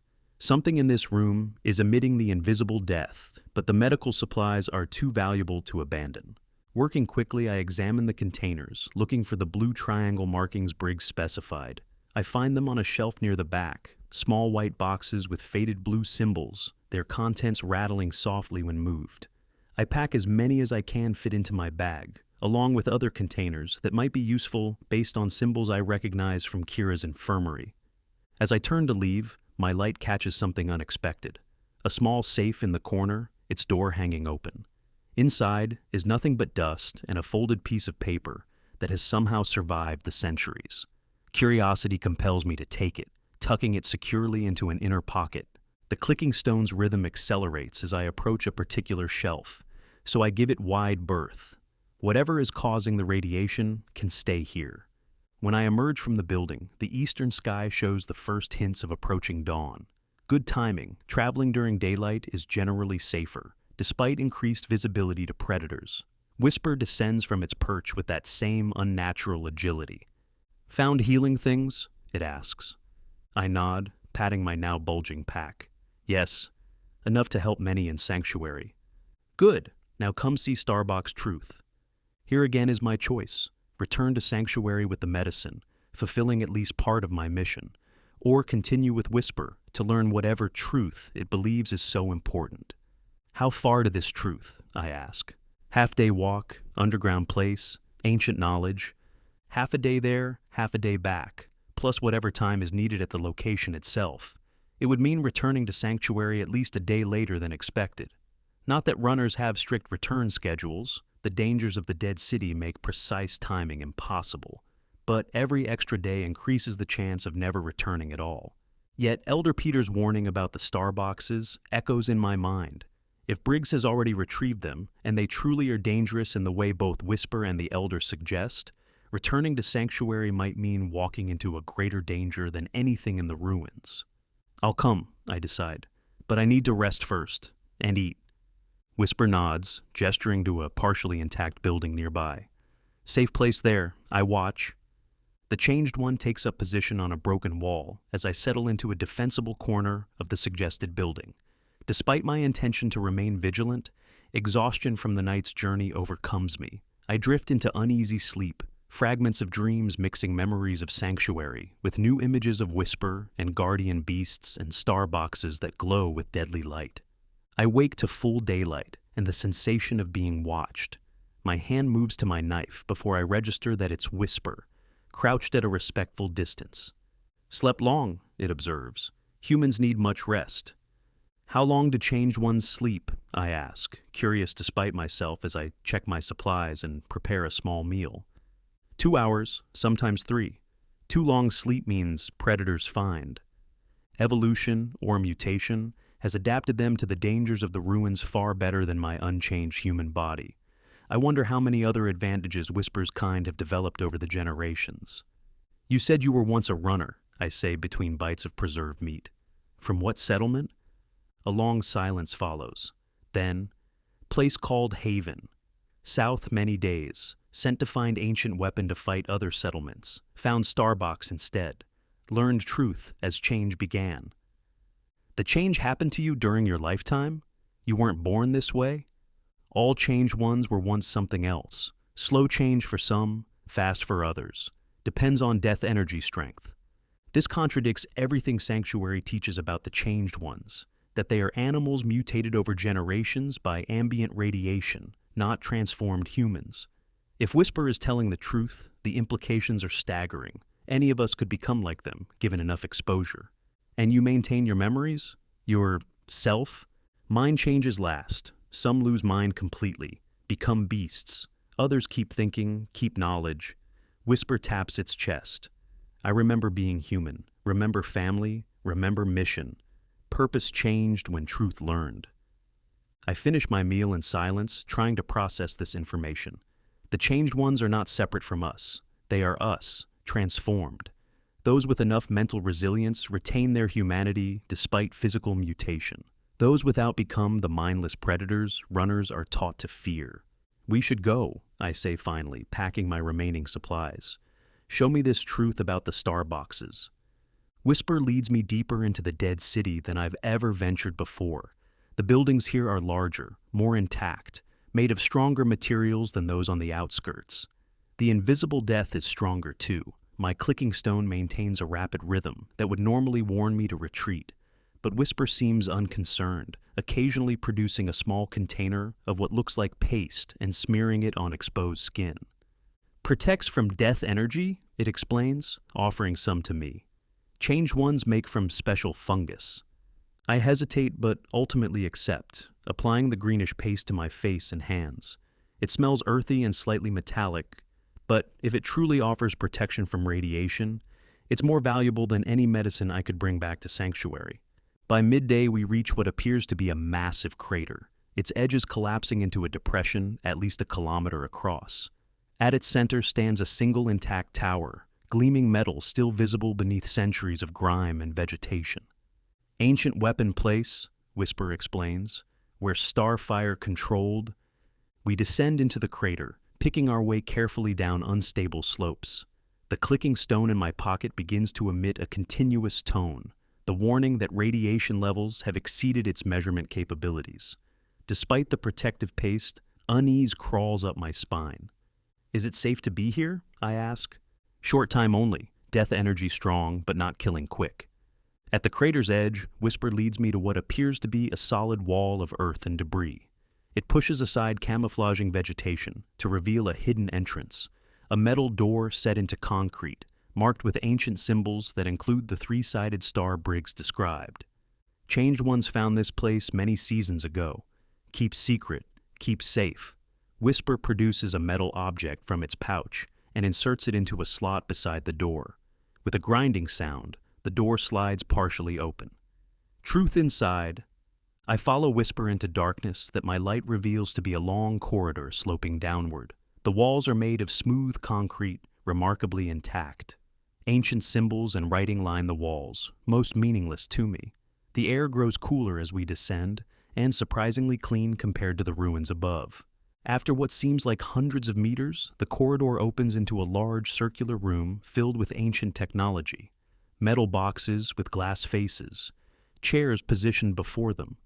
Something in this room is emitting the invisible death, but the medical supplies are too valuable to abandon. Working quickly, I examine the containers, looking for the blue triangle markings Briggs specified. I find them on a shelf near the back, small white boxes with faded blue symbols, their contents rattling softly when moved. I pack as many as I can fit into my bag, along with other containers that might be useful based on symbols I recognize from Kira's infirmary. As I turn to leave, my light catches something unexpected. A small safe in the corner, its door hanging open. Inside is nothing but dust and a folded piece of paper that has somehow survived the centuries. Curiosity compels me to take it, tucking it securely into an inner pocket. The clicking stone's rhythm accelerates as I approach a particular shelf, so I give it wide berth. Whatever is causing the radiation can stay here. When I emerge from the building, the eastern sky shows the first hints of approaching dawn. Good timing. Traveling during daylight is generally safer, despite increased visibility to predators. Whisper descends from its perch with that same unnatural agility. "Found healing things?" it asks. I nod, patting my now bulging pack. "Yes, enough to help many in Sanctuary." "Good. Now come see Starbuck's truth." Here again is my choice. Return to Sanctuary with the medicine, fulfilling at least part of my mission, or continue with Whisper to learn whatever truth it believes is so important. "How far to this truth?" I ask. "Half-day walk, underground place, ancient knowledge. Half a day there, half a day back, plus whatever time is needed at the location itself. It would mean returning to Sanctuary at least a day later than expected. Not that runners have strict return schedules. The dangers of the dead city make precise timing impossible. But every extra day increases the chance of never returning at all. Yet Elder Peter's warning about the star boxes echoes in my mind. If Briggs has already retrieved them, and they truly are dangerous in the way both Whisper and the Elder suggest, returning to Sanctuary might mean walking into a greater danger than anything in the ruins. I'll come, I decide, but I need to rest first, and eat. Whisper nods, gesturing to a partially intact building nearby. Safe place there, I watch. The Changed One takes up position on a broken wall as I settle into a defensible corner of the suggested building. Despite my intention to remain vigilant, exhaustion from the night's journey overcomes me. I drift into uneasy sleep, fragments of dreams mixing memories of Sanctuary with new images of Whisper and guardian beasts and star boxes that glow with deadly light. I wake to full daylight and the sensation of being watched. My hand moves to my knife before I register that it's Whisper, crouched at a respectful distance. Slept long, it observes. Humans need much rest. How long do Changed Ones sleep? I ask, curious despite myself as I check my supplies and prepare a small meal. 2 hours, sometimes 3. Too long sleep means predators find. Evolution, or mutation, has adapted them to the dangers of the ruins far better than my unchanged human body. I wonder how many other advantages Whisper's kind have developed over the generations. You said you were once a runner, I say between bites of preserved meat. From what settlement? A long silence follows. Then, place called Haven. South many days. Sent to find ancient weapon to fight other settlements. Found Starbox instead. Learned truth as change began. The change happened to you during your lifetime? You weren't born this way? All Changed Ones were once something else. Slow change for some, fast for others. Depends on death energy strength. This contradicts everything Sanctuary teaches about the Changed Ones, that they are animals mutated over generations by ambient radiation, not transformed humans. If Whisper is telling the truth, the implications are staggering. Any of us could become like them, given enough exposure. And you maintain your memories? Your self? Mine changes last. Some lose mind completely, become beasts. Others keep thinking, keep knowledge. Whisper taps its chest. I remember being human, remember family, remember mission. Purpose changed when truth learned. I finish my meal in silence, trying to process this information. The Changed Ones are not separate from us. They are us, transformed. Those with enough mental resilience retain their humanity despite physical mutation. Those without become the mindless predators runners are taught to fear. We should go, I say finally, packing my remaining supplies. Show me this truth about the star boxes. Whisper leads me deeper into the dead city than I've ever ventured before. The buildings here are larger, more intact, made of stronger materials than those on the outskirts. The invisible death is stronger too. My clicking stone maintains a rapid rhythm that would normally warn me to retreat. But Whisper seems unconcerned, occasionally producing a small container of what looks like paste and smearing it on exposed skin. Protects from death energy, it explains, offering some to me. Changed Ones make from special fungus. I hesitate but ultimately accept, applying the greenish paste to my face and hands. It smells earthy and slightly metallic, but if it truly offers protection from radiation, it's more valuable than any medicine I could bring back to Sanctuary. By midday, we reach what appears to be a massive crater, its edges collapsing into a depression at least a kilometer across. At its center stands a single intact tower, gleaming metal still visible beneath centuries of grime and vegetation. Ancient weapon place, Whisper explains, where starfire controlled. We descend into the crater, picking our way carefully down unstable slopes. The clicking stone in my pocket begins to emit a continuous tone, the warning that radiation levels have exceeded its measurement capabilities. Despite the protective paste, unease crawls up my spine. Is it safe to be here? I ask. Short time only, death energy strong, but not killing quick. At the crater's edge, Whisper leads me to what appears to be a solid wall of earth and debris. It pushes aside camouflaging vegetation to reveal a hidden entrance, a metal door set into concrete, marked with ancient symbols that include the three-sided star Briggs described. Changed Ones found this place many seasons ago. Keep secret, keep safe. Whisper produces a metal object from its pouch and inserts it into a slot beside the door. With a grinding sound, the door slides partially open. Truth inside. I follow Whisper into darkness that my light reveals to be a long corridor sloping downward. The walls are made of smooth concrete, remarkably intact. Ancient symbols and writing line the walls, most meaningless to me. The air grows cooler as we descend, and surprisingly clean compared to the ruins above. After what seems like hundreds of meters, the corridor opens into a large circular room filled with ancient technology. Metal boxes with glass faces, chairs positioned before them,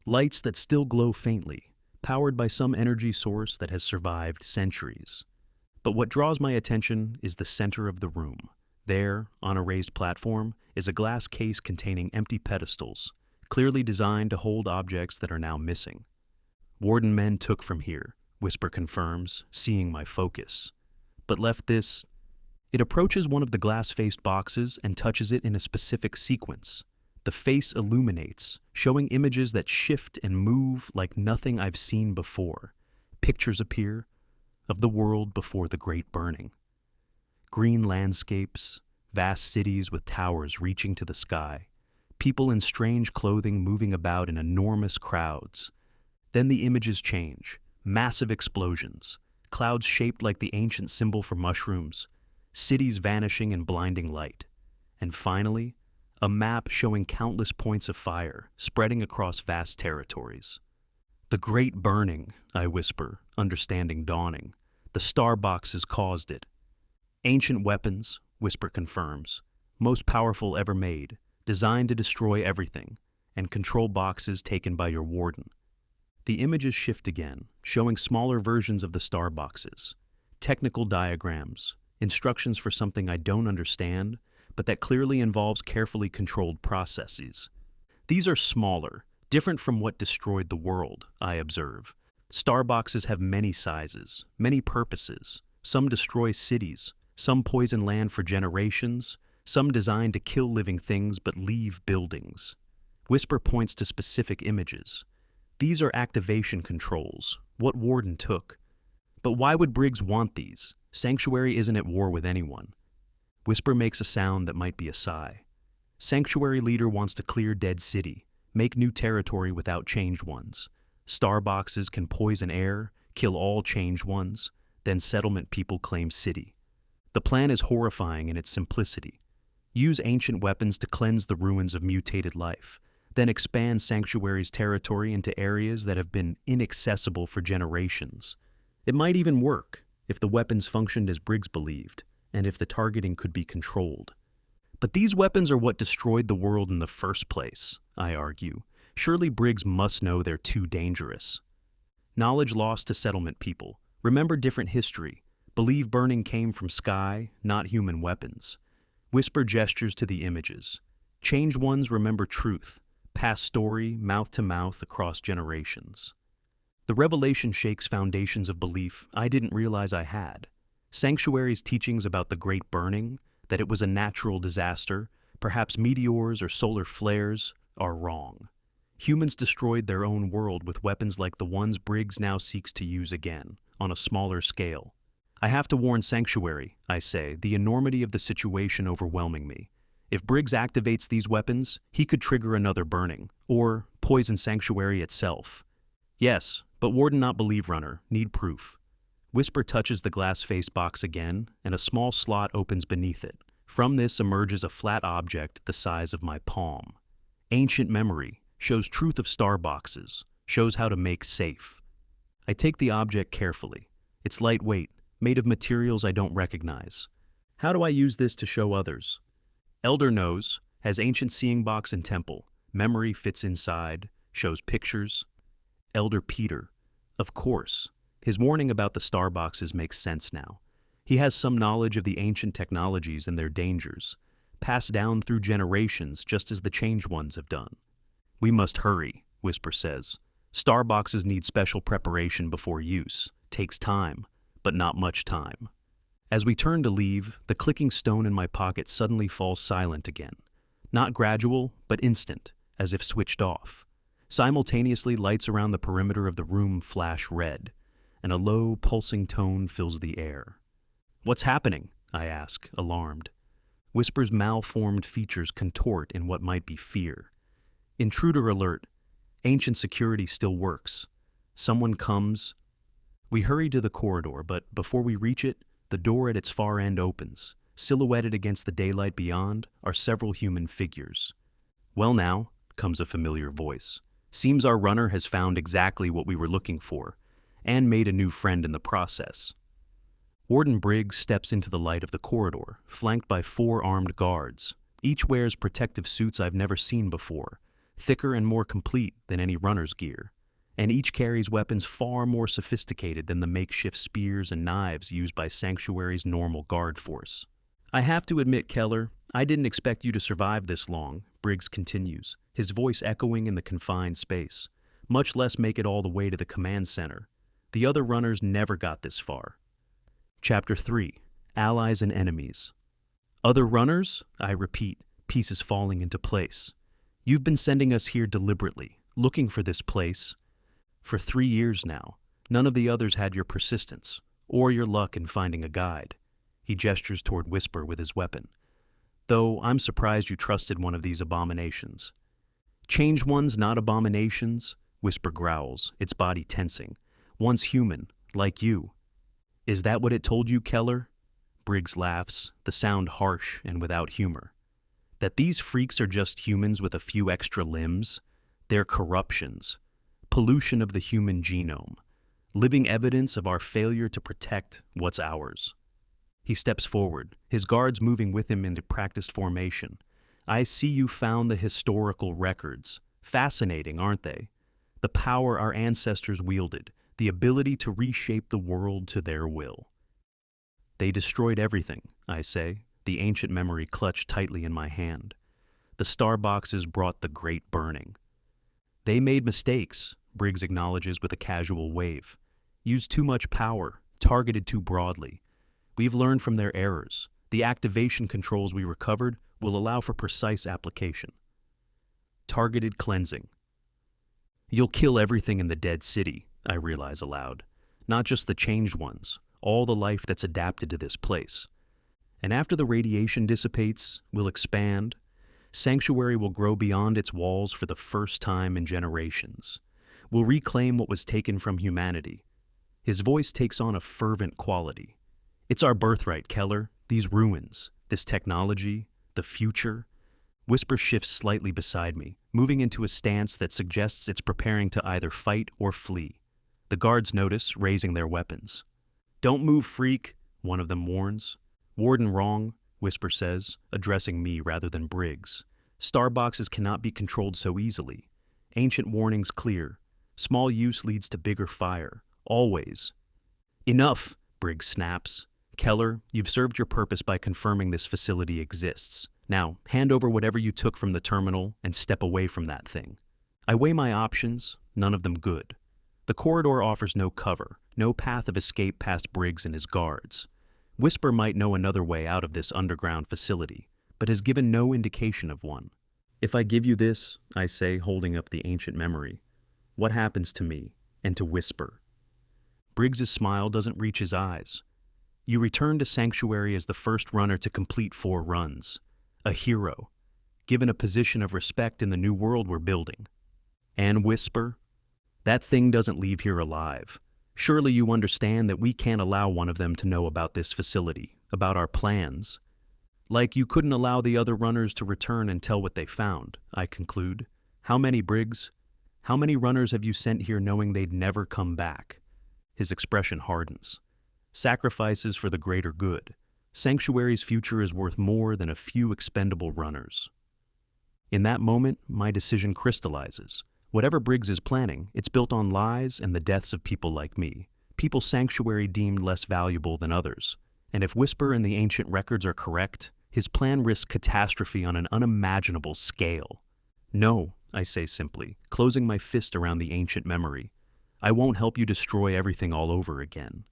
lights that still glow faintly, powered by some energy source that has survived centuries. But what draws my attention is the center of the room. There, on a raised platform, is a glass case containing empty pedestals, clearly designed to hold objects that are now missing. Warden men took from here, Whisper confirms, seeing my focus. But left this. It approaches one of the glass-faced boxes and touches it in a specific sequence. The face illuminates, showing images that shift and move like nothing I've seen before. Pictures appear of the world before the Great Burning. Green landscapes, vast cities with towers reaching to the sky, people in strange clothing moving about in enormous crowds. Then the images change, massive explosions, clouds shaped like the ancient symbol for mushrooms, cities vanishing in blinding light, and finally, a map showing countless points of fire spreading across vast territories. The Great Burning, I whisper, understanding dawning. The star boxes caused it. Ancient weapons, Whisper confirms, most powerful ever made, designed to destroy everything, and control boxes taken by your warden. The images shift again, showing smaller versions of the star boxes, technical diagrams, instructions for something I don't understand, but that clearly involves carefully controlled processes. These are smaller, different from what destroyed the world, I observe. Star boxes have many sizes, many purposes. Some destroy cities, some poison land for generations, some designed to kill living things but leave buildings. Whisper points to specific images. These are activation controls, what Warden took. But why would Briggs want these? Sanctuary isn't at war with anyone. Whisper makes a sound that might be a sigh. Sanctuary leader wants to clear dead city, make new territory without changed ones. Star boxes can poison air, kill all changed ones, then settlement people claim city. The plan is horrifying in its simplicity. Use ancient weapons to cleanse the ruins of mutated life, then expand Sanctuary's territory into areas that have been inaccessible for generations. It might even work if the weapons functioned as Briggs believed, and if the targeting could be controlled. But these weapons are what destroyed the world in the first place, I argue. Surely Briggs must know they're too dangerous. Knowledge lost to settlement people. Remember different history. Believe burning came from sky, not human weapons. Whisper gestures to the images. Changed ones remember truth. Pass story, mouth to mouth, across generations. The revelation shakes foundations of belief I didn't realize I had. Sanctuary's teachings about the Great Burning, that it was a natural disaster, perhaps meteors or solar flares, are wrong. Humans destroyed their own world with weapons like the ones Briggs now seeks to use again, on a smaller scale. I have to warn Sanctuary, I say, the enormity of the situation overwhelming me. If Briggs activates these weapons, he could trigger another burning, or poison Sanctuary itself. Yes, but Warden not believe runner, need proof. Whisper touches the glass-faced box again, and a small slot opens beneath it. From this emerges a flat object the size of my palm. Ancient memory, shows truth of star boxes, shows how to make safe. I take the object carefully. It's lightweight, made of materials I don't recognize. How do I use this to show others? Elder knows, has ancient seeing box and temple. Memory fits inside, shows pictures. Elder Peter, of course. His warning about the star boxes makes sense now. He has some knowledge of the ancient technologies and their dangers, passed down through generations just as the changed ones have done. We must hurry, Whisper says. Star boxes need special preparation before use. Takes time, but not much time. As we turn to leave, the clicking stone in my pocket suddenly falls silent again. Not gradual, but instant, as if switched off. Simultaneously, lights around the perimeter of the room flash red, and a low, pulsing tone fills the air. What's happening? I ask, alarmed. Whisper's malformed features contort in what might be fear. Intruder alert. Ancient security still works. Someone comes. We hurry to the corridor, but before we reach it, the door at its far end opens. Silhouetted against the daylight beyond are several human figures. "Well now," comes a familiar voice. "Seems our runner has found exactly what we were looking for, and made a new friend in the process." Warden Briggs steps into the light of the corridor, flanked by 4 armed guards. Each wears protective suits I've never seen before, thicker and more complete than any runner's gear. And each carries weapons far more sophisticated than the makeshift spears and knives used by Sanctuary's normal guard force. "I have to admit, Keller, I didn't expect you to survive this long," Briggs continues, his voice echoing in the confined space, "much less make it all the way to the command center. The other runners never got this far." Chapter 3. Allies and Enemies. "Other runners?" I repeat, pieces falling into place. "You've been sending us here deliberately, looking for this place. For 3 years now, none of the others had your persistence, or your luck in finding a guide." He gestures toward Whisper with his weapon. "Though I'm surprised you trusted one of these abominations." "Changed ones, not abominations," Whisper growls, its body tensing. "One's human, like you." "Is that what it told you, Keller?" Briggs laughs, the sound harsh and without humor. "That these freaks are just humans with a few extra limbs? They're corruptions. Pollution of the human genome. Living evidence of our failure to protect what's ours." He steps forward, his guards moving with him into practiced formation. "I see you found the historical records. Fascinating, aren't they? The power our ancestors wielded, the ability to reshape the world to their will." "They destroyed everything," I say, the ancient memory clutched tightly in my hand. "The star boxes brought the great burning." "They made mistakes," Briggs acknowledges with a casual wave. "Used too much power, targeted too broadly. We've learned from their errors. The activation controls we recovered will allow for precise application." Targeted cleansing. "You'll kill everything in the dead city," I realize aloud. "Not just the changed ones, all the life that's adapted to this place. And after the radiation dissipates, we'll expand. Sanctuary will grow beyond its walls for the first time in generations. We'll reclaim what was taken from humanity." His voice takes on a fervent quality. "It's our birthright, Keller, these ruins, this technology, the future." Whisper shifts slightly beside me, moving into a stance that suggests it's preparing to either fight or flee. The guards notice, raising their weapons. "Don't move, freak," one of them warns. "Warden wrong," Whisper says, addressing me rather than Briggs. "Starboxes cannot be controlled so easily. Ancient warnings clear. Small use leads to bigger fire. Always." "Enough," Briggs snaps. "Keller, you've served your purpose by confirming this facility exists. Now, hand over whatever you took from the terminal and step away from that thing." I weigh my options, none of them good. The corridor offers no cover, no path of escape past Briggs and his guards. Whisper might know another way out of this underground facility, but has given no indication of one. "If I give you this," I say, holding up the ancient memory, "what happens to me and to Whisper?" Briggs's smile doesn't reach his eyes. "You return to Sanctuary as the first runner to complete 4 runs. A hero, given a position of respect in the new world we're building. And Whisper? That thing doesn't leave here alive. Surely you understand that we can't allow one of them to know about this facility, about our plans. Like you couldn't allow the other runners to return and tell what they found," I conclude. "How many, Briggs? How many runners have you sent here knowing they'd never come back?" His expression hardens. "Sacrifices for the greater good. Sanctuary's future is worth more than a few expendable runners." In that moment, my decision crystallizes. Whatever Briggs is planning, it's built on lies and the deaths of people like me, people Sanctuary deemed less valuable than others. And if Whisper and the ancient records are correct, his plan risks catastrophe on an unimaginable scale. "No," I say simply, closing my fist around the ancient memory. "I won't help you destroy everything all over again."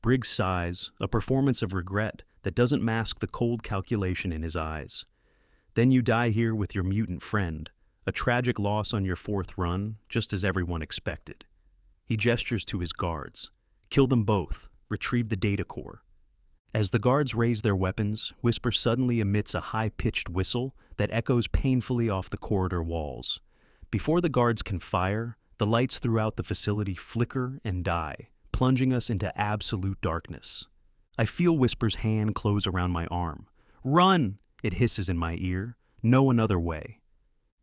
Briggs sighs, a performance of regret that doesn't mask the cold calculation in his eyes. "Then you die here with your mutant friend, a tragic loss on your 4th run, just as everyone expected." He gestures to his guards. "Kill them both. Retrieve the data core." As the guards raise their weapons, Whisper suddenly emits a high-pitched whistle that echoes painfully off the corridor walls. Before the guards can fire, the lights throughout the facility flicker and die, plunging us into absolute darkness. I feel Whisper's hand close around my arm. "Run!" it hisses in my ear. "No another way."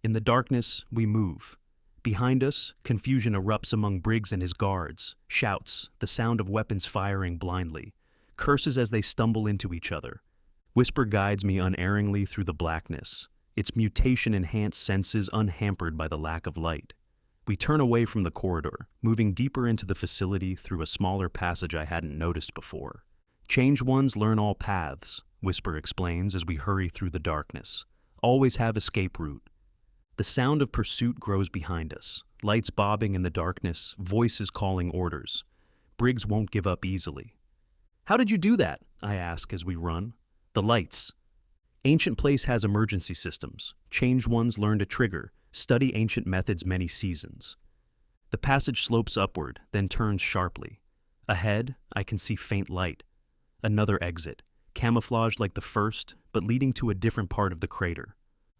In the darkness, we move. Behind us, confusion erupts among Briggs and his guards, shouts, the sound of weapons firing blindly, curses as they stumble into each other. Whisper guides me unerringly through the blackness, its mutation-enhanced senses unhampered by the lack of light. We turn away from the corridor, moving deeper into the facility through a smaller passage I hadn't noticed before. "Changed ones learn all paths," Whisper explains as we hurry through the darkness. "Always have escape route." The sound of pursuit grows behind us, lights bobbing in the darkness, voices calling orders. Briggs won't give up easily. "How did you do that?" I ask as we run. "The lights." Ancient Place has emergency systems. Changed ones learn to trigger, study ancient methods many seasons. The passage slopes upward, then turns sharply. Ahead, I can see faint light. Another exit, camouflaged like the first, but leading to a different part of the crater.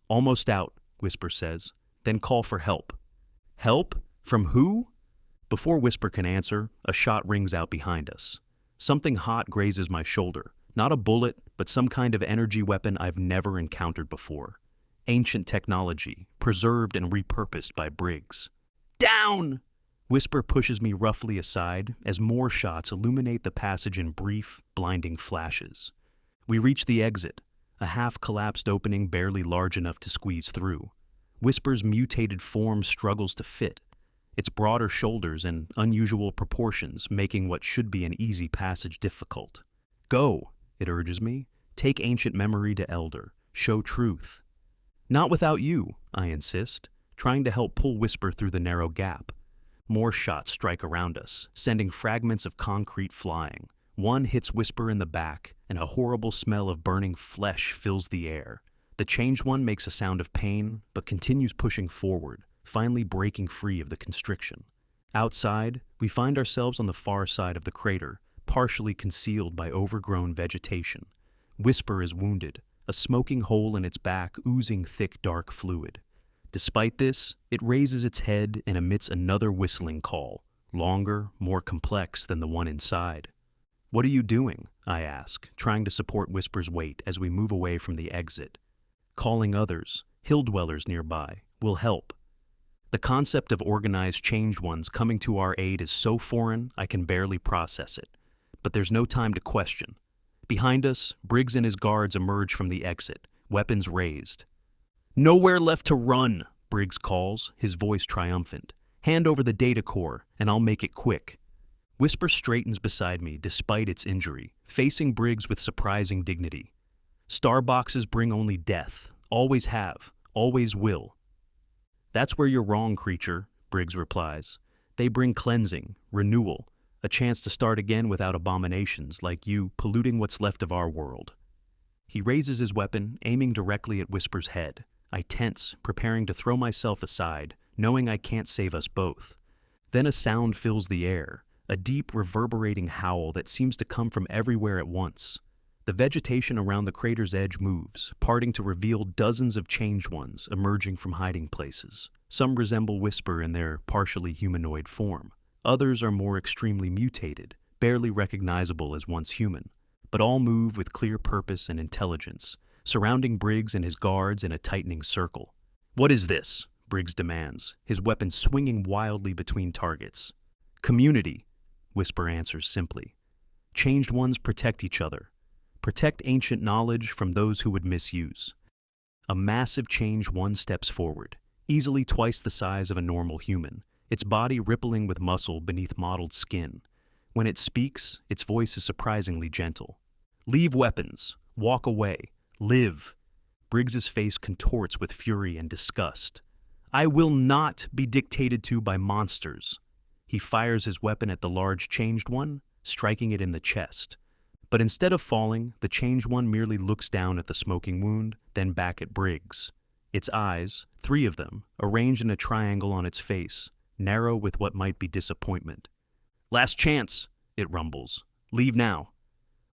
"Almost out," Whisper says, "then call for help." "Help? From who?" Before Whisper can answer, a shot rings out behind us. Something hot grazes my shoulder. Not a bullet, but some kind of energy weapon I've never encountered before. Ancient technology, preserved and repurposed by Briggs. "Down!" Whisper pushes me roughly aside as more shots illuminate the passage in brief, blinding flashes. We reach the exit, a half-collapsed opening barely large enough to squeeze through. Whisper's mutated form struggles to fit, its broader shoulders and unusual proportions making what should be an easy passage difficult. "Go," it urges me. "Take ancient memory to Elder. Show truth." "Not without you," I insist, trying to help pull Whisper through the narrow gap. More shots strike around us, sending fragments of concrete flying. One hits Whisper in the back, and a horrible smell of burning flesh fills the air. The Changed One makes a sound of pain, but continues pushing forward, finally breaking free of the constriction. Outside, we find ourselves on the far side of the crater, partially concealed by overgrown vegetation. Whisper is wounded, a smoking hole in its back oozing thick dark fluid. Despite this, it raises its head and emits another whistling call, longer, more complex than the one inside. "What are you doing?" I ask, trying to support Whisper's weight as we move away from the exit. "Calling others, hill dwellers nearby, will help." The concept of organized Changed Ones coming to our aid is so foreign I can barely process it. But there's no time to question. Behind us, Briggs and his guards emerge from the exit, weapons raised. "Nowhere left to run," Briggs calls, his voice triumphant. "Hand over the data core, and I'll make it quick." Whisper straightens beside me despite its injury, facing Briggs with surprising dignity. "Star boxes bring only death. Always have. Always will." "That's where you're wrong, creature," Briggs replies. "They bring cleansing, renewal, a chance to start again without abominations like you polluting what's left of our world." He raises his weapon, aiming directly at Whisper's head. I tense, preparing to throw myself aside, knowing I can't save us both. Then a sound fills the air, a deep, reverberating howl that seems to come from everywhere at once. The vegetation around the crater's edge moves, parting to reveal dozens of Changed Ones emerging from hiding places. Some resemble Whisper in their partially humanoid form. Others are more extremely mutated, barely recognizable as once human. But all move with clear purpose and intelligence, surrounding Briggs and his guards in a tightening circle. "What is this?" Briggs demands, his weapon swinging wildly between targets. "Community," Whisper answers simply. "Changed Ones protect each other. Protect ancient knowledge from those who would misuse." A massive Changed One steps forward, easily twice the size of a normal human, its body rippling with muscle beneath mottled skin. When it speaks, its voice is surprisingly gentle. "Leave weapons. Walk away. Live." Briggs's face contorts with fury and disgust. "I will not be dictated to by monsters." He fires his weapon at the large Changed One, striking it in the chest. But instead of falling, the Changed One merely looks down at the smoking wound, then back at Briggs. Its eyes, 3 of them, arranged in a triangle on its face, narrow with what might be disappointment. "Last chance," it rumbles. "Leave now."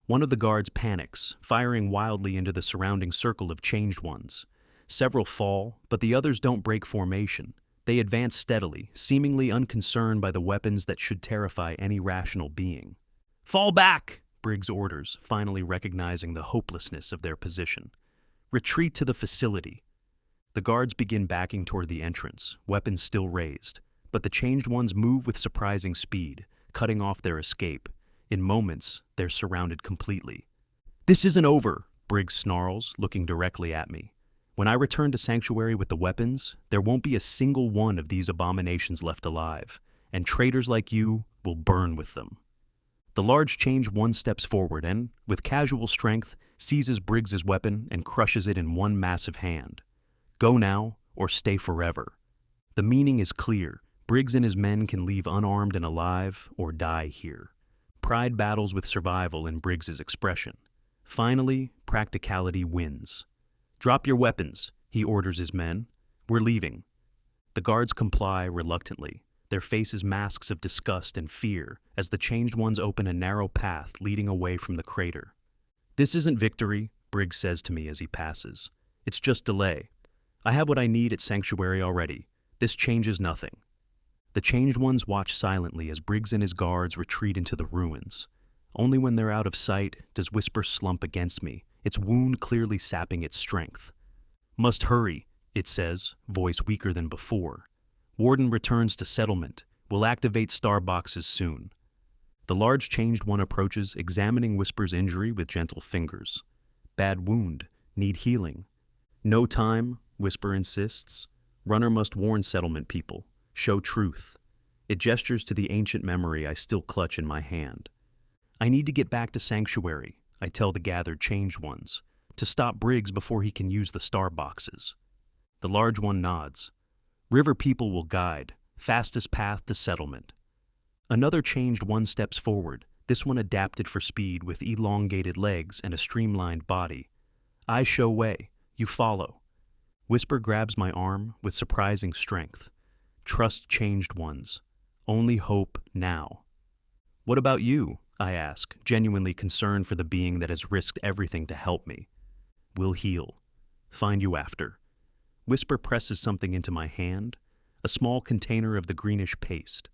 One of the guards panics, firing wildly into the surrounding circle of Changed Ones. Several fall, but the others don't break formation. They advance steadily, seemingly unconcerned by the weapons that should terrify any rational being. "Fall back!" Briggs orders, finally recognizing the hopelessness of their position. "Retreat to the facility." The guards begin backing toward the entrance, weapons still raised, but the changed ones move with surprising speed, cutting off their escape. In moments, they're surrounded completely. "This isn't over," Briggs snarls, looking directly at me. "When I return to Sanctuary with the weapons, there won't be a single one of these abominations left alive, and traitors like you will burn with them." The large changed one steps forward and, with casual strength, seizes Briggs's weapon and crushes it in one massive hand. Go now, or stay forever. The meaning is clear. Briggs and his men can leave unarmed and alive, or die here. Pride battles with survival in Briggs's expression. Finally, practicality wins. "Drop your weapons," he orders his men. "We're leaving." The guards comply reluctantly, their faces masks of disgust and fear as the changed ones open a narrow path leading away from the crater. "This isn't victory," Briggs says to me as he passes. "It's just delay. I have what I need at Sanctuary already. This changes nothing." The changed ones watch silently as Briggs and his guards retreat into the ruins. Only when they're out of sight does Whisper slump against me, its wound clearly sapping its strength. "Must hurry," it says, voice weaker than before. "Warden returns to settlement. We'll activate star boxes soon." The large changed one approaches, examining Whisper's injury with gentle fingers. "Bad wound. Need healing." "No time," Whisper insists. "Runner must warn settlement people. Show truth." It gestures to the ancient memory I still clutch in my hand. "I need to get back to Sanctuary," I tell the gathered changed ones, "to stop Briggs before he can use the star boxes." The large one nods. "River people will guide. Fastest path to settlement." Another changed one steps forward, this one adapted for speed with elongated legs and a streamlined body. "I show way. You follow." Whisper grabs my arm with surprising strength. "Trust changed ones. Only hope now." "What about you?" I ask, genuinely concerned for the being that has risked everything to help me. "We'll heal. Find you after." Whisper presses something into my hand, a small container of the greenish paste.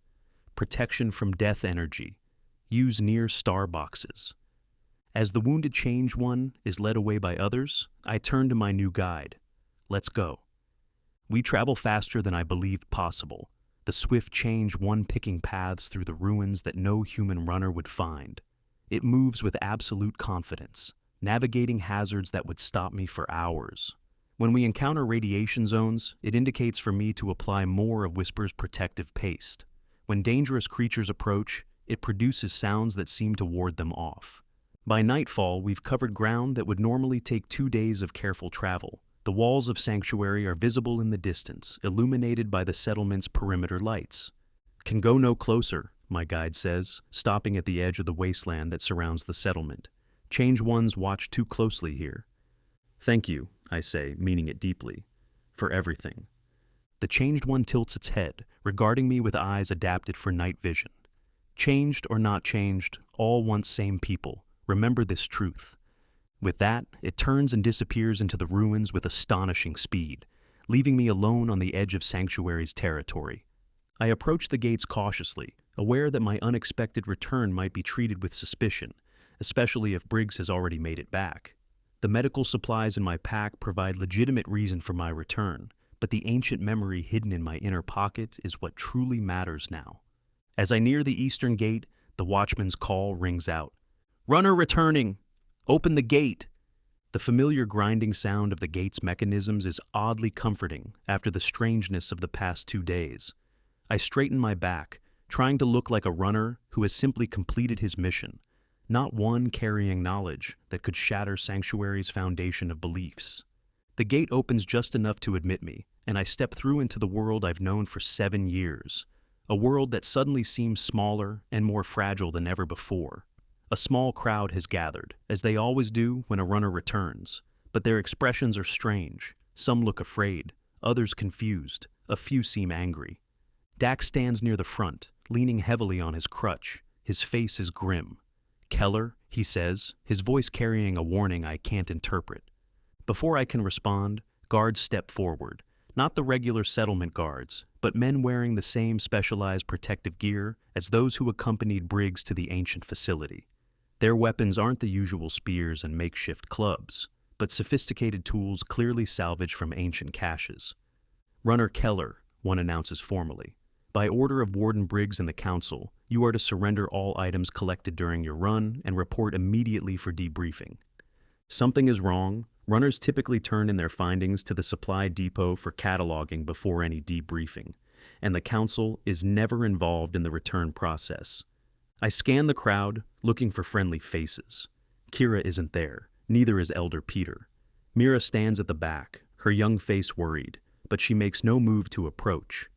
"Protection from death energy. Use near star boxes." As the wounded changed one is led away by others, I turn to my new guide. "Let's go." We travel faster than I believed possible, the swift change one picking paths through the ruins that no human runner would find. It moves with absolute confidence, navigating hazards that would stop me for hours. When we encounter radiation zones, it indicates for me to apply more of Whisper's protective paste. When dangerous creatures approach, it produces sounds that seem to ward them off. By nightfall, we've covered ground that would normally take 2 days of careful travel. The walls of Sanctuary are visible in the distance, illuminated by the settlement's perimeter lights. "Can go no closer," my guide says, stopping at the edge of the wasteland that surrounds the settlement. "Change ones watch too closely here." "Thank you," I say, meaning it deeply, "for everything." The changed one tilts its head, regarding me with eyes adapted for night vision. Changed or not changed, all once same people. Remember this truth. With that, it turns and disappears into the ruins with astonishing speed, leaving me alone on the edge of Sanctuary's territory. I approach the gates cautiously, aware that my unexpected return might be treated with suspicion, especially if Briggs has already made it back. The medical supplies in my pack provide legitimate reason for my return, but the ancient memory hidden in my inner pocket is what truly matters now. As I near the eastern gate, the watchman's call rings out. "Runner returning! Open the gate!" The familiar grinding sound of the gate's mechanisms is oddly comforting after the strangeness of the past 2 days. I straighten my back, trying to look like a runner who has simply completed his mission, not one carrying knowledge that could shatter Sanctuary's foundation of beliefs. The gate opens just enough to admit me, and I step through into the world I've known for 7 years, a world that suddenly seems smaller and more fragile than ever before. A small crowd has gathered, as they always do when a runner returns, but their expressions are strange. Some look afraid, others confused, a few seem angry. Dax stands near the front, leaning heavily on his crutch. His face is grim. "Keller," he says, his voice carrying a warning I can't interpret. Before I can respond, guards step forward, not the regular settlement guards, but but men wearing the same specialized protective gear as those who accompanied Briggs to the ancient facility. Their weapons aren't the usual spears and makeshift clubs, but sophisticated tools clearly salvaged from ancient caches. "Runner Keller," one announces formally. "By order of Warden Briggs and the Council, you are to surrender all items collected during your run and report immediately for debriefing." Something is wrong. Runners typically turn in their findings to the supply depot for cataloging before any debriefing, and the Council is never involved in the return process. I scan the crowd, looking for friendly faces. Kira isn't there, neither is Elder Peter. Mira stands at the back, her young face worried, but she makes no move to approach.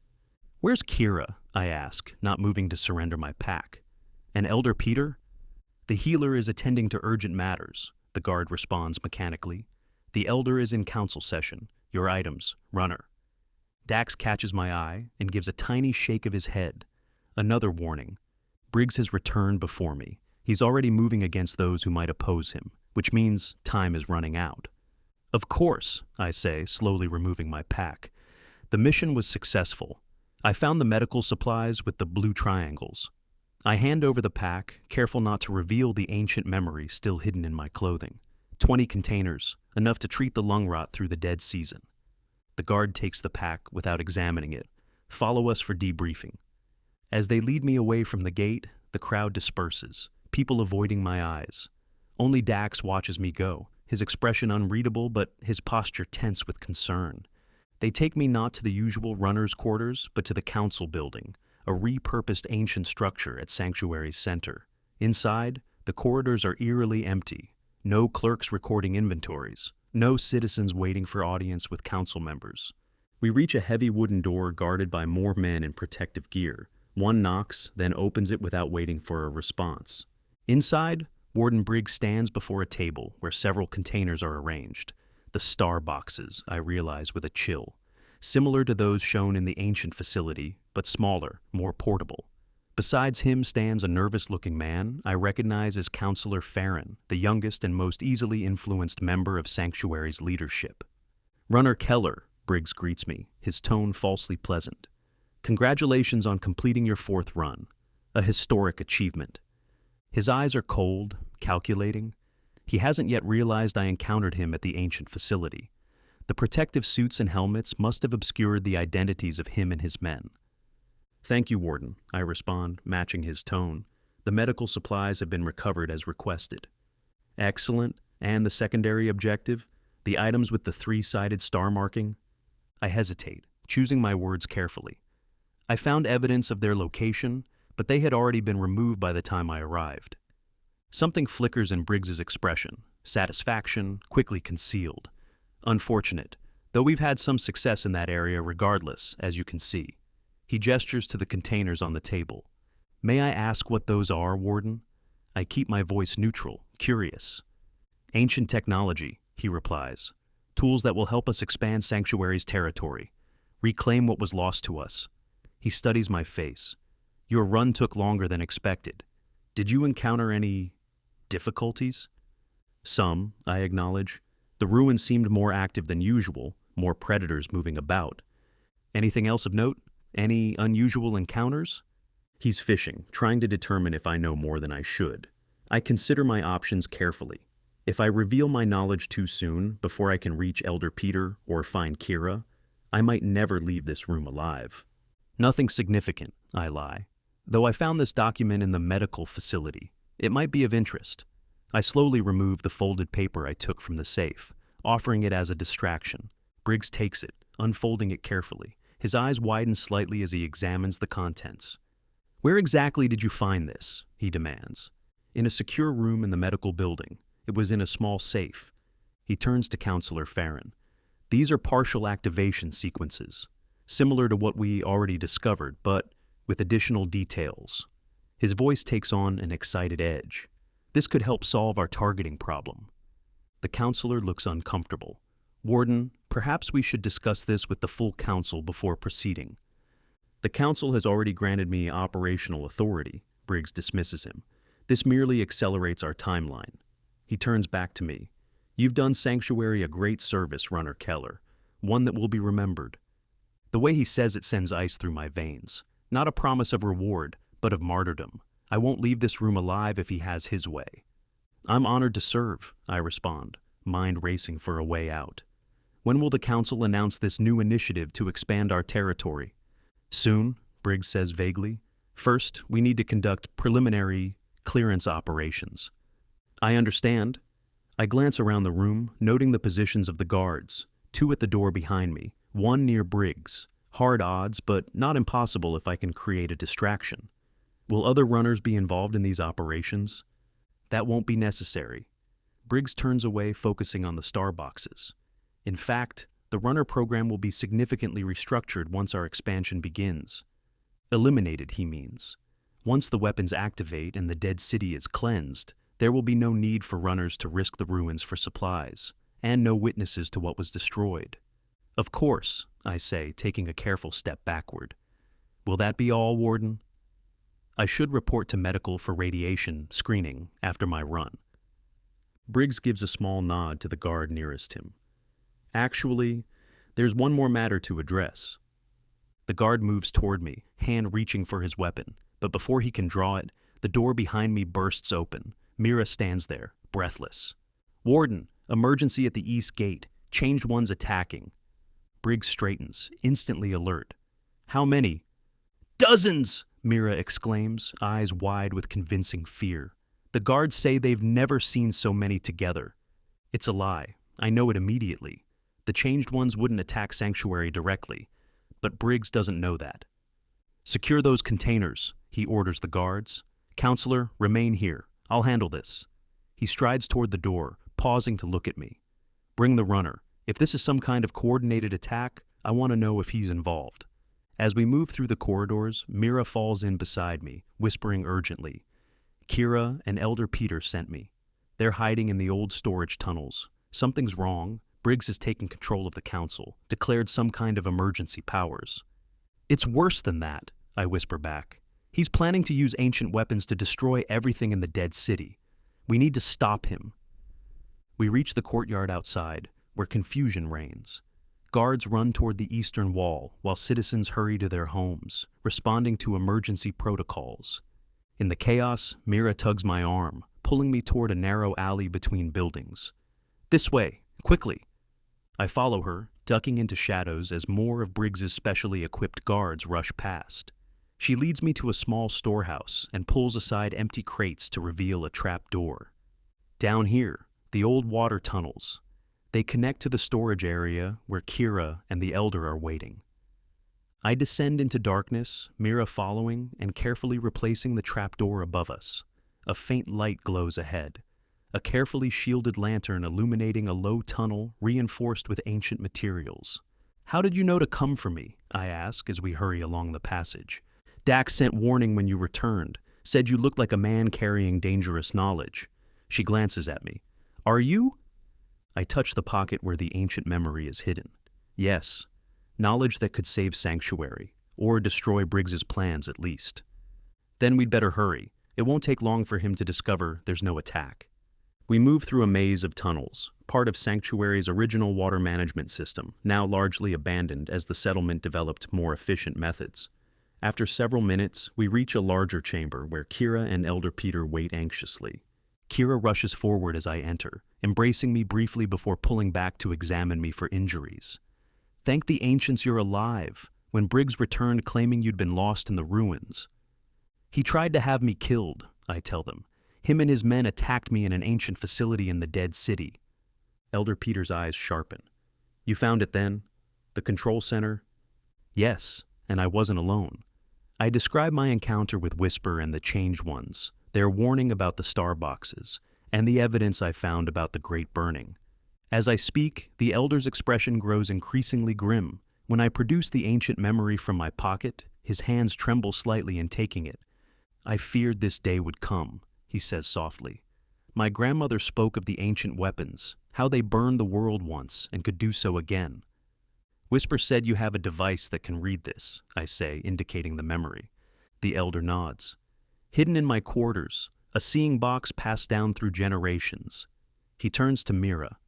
"Where's Kira?" I ask, not moving to surrender my pack. "And Elder Peter?" "The healer is attending to urgent matters," the guard responds mechanically. "The elder is in council session. Your items, runner." Dax catches my eye and gives a tiny shake of his head. Another warning. Briggs has returned before me. He's already moving against those who might oppose him, which means time is running out. "Of course," I say, slowly removing my pack. "The mission was successful. I found the medical supplies with the blue triangles." I hand over the pack, careful not to reveal the ancient memory still hidden in my clothing. 20 containers, enough to treat the lung rot through the dead season. The guard takes the pack without examining it. "Follow us for debriefing." As they lead me away from the gate, the crowd disperses, people avoiding my eyes. Only Dax watches me go, his expression unreadable but his posture tense with concern. They take me not to the usual runner's quarters, but to the council building, a repurposed ancient structure at Sanctuary's center. Inside, the corridors are eerily empty. No clerks recording inventories. No citizens waiting for audience with council members. We reach a heavy wooden door guarded by more men in protective gear. One knocks, then opens it without waiting for a response. Inside, Warden Briggs stands before a table where several containers are arranged. The star boxes, I realize with a chill. Similar to those shown in the ancient facility, but smaller, more portable. Besides him stands a nervous-looking man I recognize as Counselor Farron, the youngest and most easily influenced member of Sanctuary's leadership. "Runner Keller," Briggs greets me, his tone falsely pleasant. "Congratulations on completing your 4th run. A historic achievement." His eyes are cold, calculating. He hasn't yet realized I encountered him at the ancient facility. The protective suits and helmets must have obscured the identities of him and his men. "Thank you, Warden," I respond, matching his tone. "The medical supplies have been recovered as requested." "Excellent. And the secondary objective? The items with the 3-sided star marking?" I hesitate, choosing my words carefully. "I found evidence of their location, but they had already been removed by the time I arrived." Something flickers in Briggs's expression, satisfaction quickly concealed. "Unfortunate, though we've had some success in that area regardless, as you can see." He gestures to the containers on the table. "May I ask what those are, Warden?" I keep my voice neutral, curious. "Ancient technology," he replies. "Tools that will help us expand Sanctuary's territory, reclaim what was lost to us." He studies my face. "Your run took longer than expected. Did you encounter any difficulties?" "Some," I acknowledge. "The ruin seemed more active than usual, more predators moving about." "Anything else of note? Any unusual encounters?" He's fishing, trying to determine if I know more than I should. I consider my options carefully. If I reveal my knowledge too soon, before I can reach Elder Peter or find Kira, I might never leave this room alive. "Nothing significant," I lie. "Though I found this document in the medical facility. It might be of interest." I slowly remove the folded paper I took from the safe, offering it as a distraction. Briggs takes it, unfolding it carefully. His eyes widen slightly as he examines the contents. "Where exactly did you find this?" he demands. "In a secure room in the medical building. It was in a small safe." He turns to Counselor Farron. "These are partial activation sequences, similar to what we already discovered, but with additional details." His voice takes on an excited edge. "This could help solve our targeting problem." The counselor looks uncomfortable. "Warden, perhaps we should discuss this with the full council before proceeding." "The council has already granted me operational authority," Briggs dismisses him. "This merely accelerates our timeline." He turns back to me. "You've done Sanctuary a great service, Runner Keller, one that will be remembered." The way he says it sends ice through my veins. Not a promise of reward, but of martyrdom. I won't leave this room alive if he has his way. I'm honored to serve, I respond, mind racing for a way out. When will the council announce this new initiative to expand our territory? Soon, Briggs says vaguely. First, we need to conduct preliminary clearance operations. I understand. I glance around the room, noting the positions of the guards, 2 at the door behind me, 1 near Briggs. Hard odds, but not impossible if I can create a distraction. Will other runners be involved in these operations? That won't be necessary. Briggs turns away, focusing on the star boxes. In fact, the runner program will be significantly restructured once our expansion begins. Eliminated, he means. Once the weapons activate and the dead city is cleansed, there will be no need for runners to risk the ruins for supplies, and no witnesses to what was destroyed. Of course, I say, taking a careful step backward. Will that be all, Warden? I should report to medical for radiation screening after my run. Briggs gives a small nod to the guard nearest him. Actually, there's one more matter to address. The guard moves toward me, hand reaching for his weapon, but before he can draw it, the door behind me bursts open. Mira stands there, breathless. Warden, emergency at the east gate. Changed ones attacking. Briggs straightens, instantly alert. How many? Dozens! Mira exclaims, eyes wide with convincing fear. The guards say they've never seen so many together. It's a lie. I know it immediately. The changed ones wouldn't attack Sanctuary directly, but Briggs doesn't know that. Secure those containers, he orders the guards. Counselor, remain here. I'll handle this. He strides toward the door, pausing to look at me. Bring the runner. If this is some kind of coordinated attack, I want to know if he's involved. As we move through the corridors, Mira falls in beside me, whispering urgently. Kira and Elder Peter sent me. They're hiding in the old storage tunnels. Something's wrong. Briggs has taken control of the council, declared some kind of emergency powers. It's worse than that, I whisper back. He's planning to use ancient weapons to destroy everything in the dead city. We need to stop him. We reach the courtyard outside, where confusion reigns. Guards run toward the eastern wall, while citizens hurry to their homes, responding to emergency protocols. In the chaos, Mira tugs my arm, pulling me toward a narrow alley between buildings. This way, quickly! I follow her, ducking into shadows as more of Briggs's specially equipped guards rush past. She leads me to a small storehouse and pulls aside empty crates to reveal a trap door. Down here, the old water tunnels. They connect to the storage area where Kira and the Elder are waiting. I descend into darkness, Mira following and carefully replacing the trapdoor above us. A faint light glows ahead, a carefully shielded lantern illuminating a low tunnel reinforced with ancient materials. How did you know to come for me? I ask as we hurry along the passage. Dax sent warning when you returned, said you looked like a man carrying dangerous knowledge. She glances at me. Are you? I touch the pocket where the ancient memory is hidden. Yes, knowledge that could save Sanctuary, or destroy Briggs's plans at least. Then we'd better hurry. It won't take long for him to discover there's no attack. We move through a maze of tunnels, part of Sanctuary's original water management system, now largely abandoned as the settlement developed more efficient methods. After several minutes, we reach a larger chamber where Kira and Elder Peter wait anxiously. Kira rushes forward as I enter, embracing me briefly before pulling back to examine me for injuries. Thank the ancients you're alive, when Briggs returned claiming you'd been lost in the ruins. He tried to have me killed, I tell them. Him and his men attacked me in an ancient facility in the dead city. Elder Peter's eyes sharpen. You found it then? The control center? Yes, and I wasn't alone. I describe my encounter with Whisper and the Changed Ones, their warning about the star boxes, and the evidence I found about the Great Burning. As I speak, the Elder's expression grows increasingly grim. When I produce the ancient memory from my pocket, his hands tremble slightly in taking it. I feared this day would come, he says softly. My grandmother spoke of the ancient weapons, how they burned the world once and could do so again. Whisper said you have a device that can read this, I say, indicating the memory. The Elder nods. Hidden in my quarters, a seeing box passed down through generations. He turns to Mira.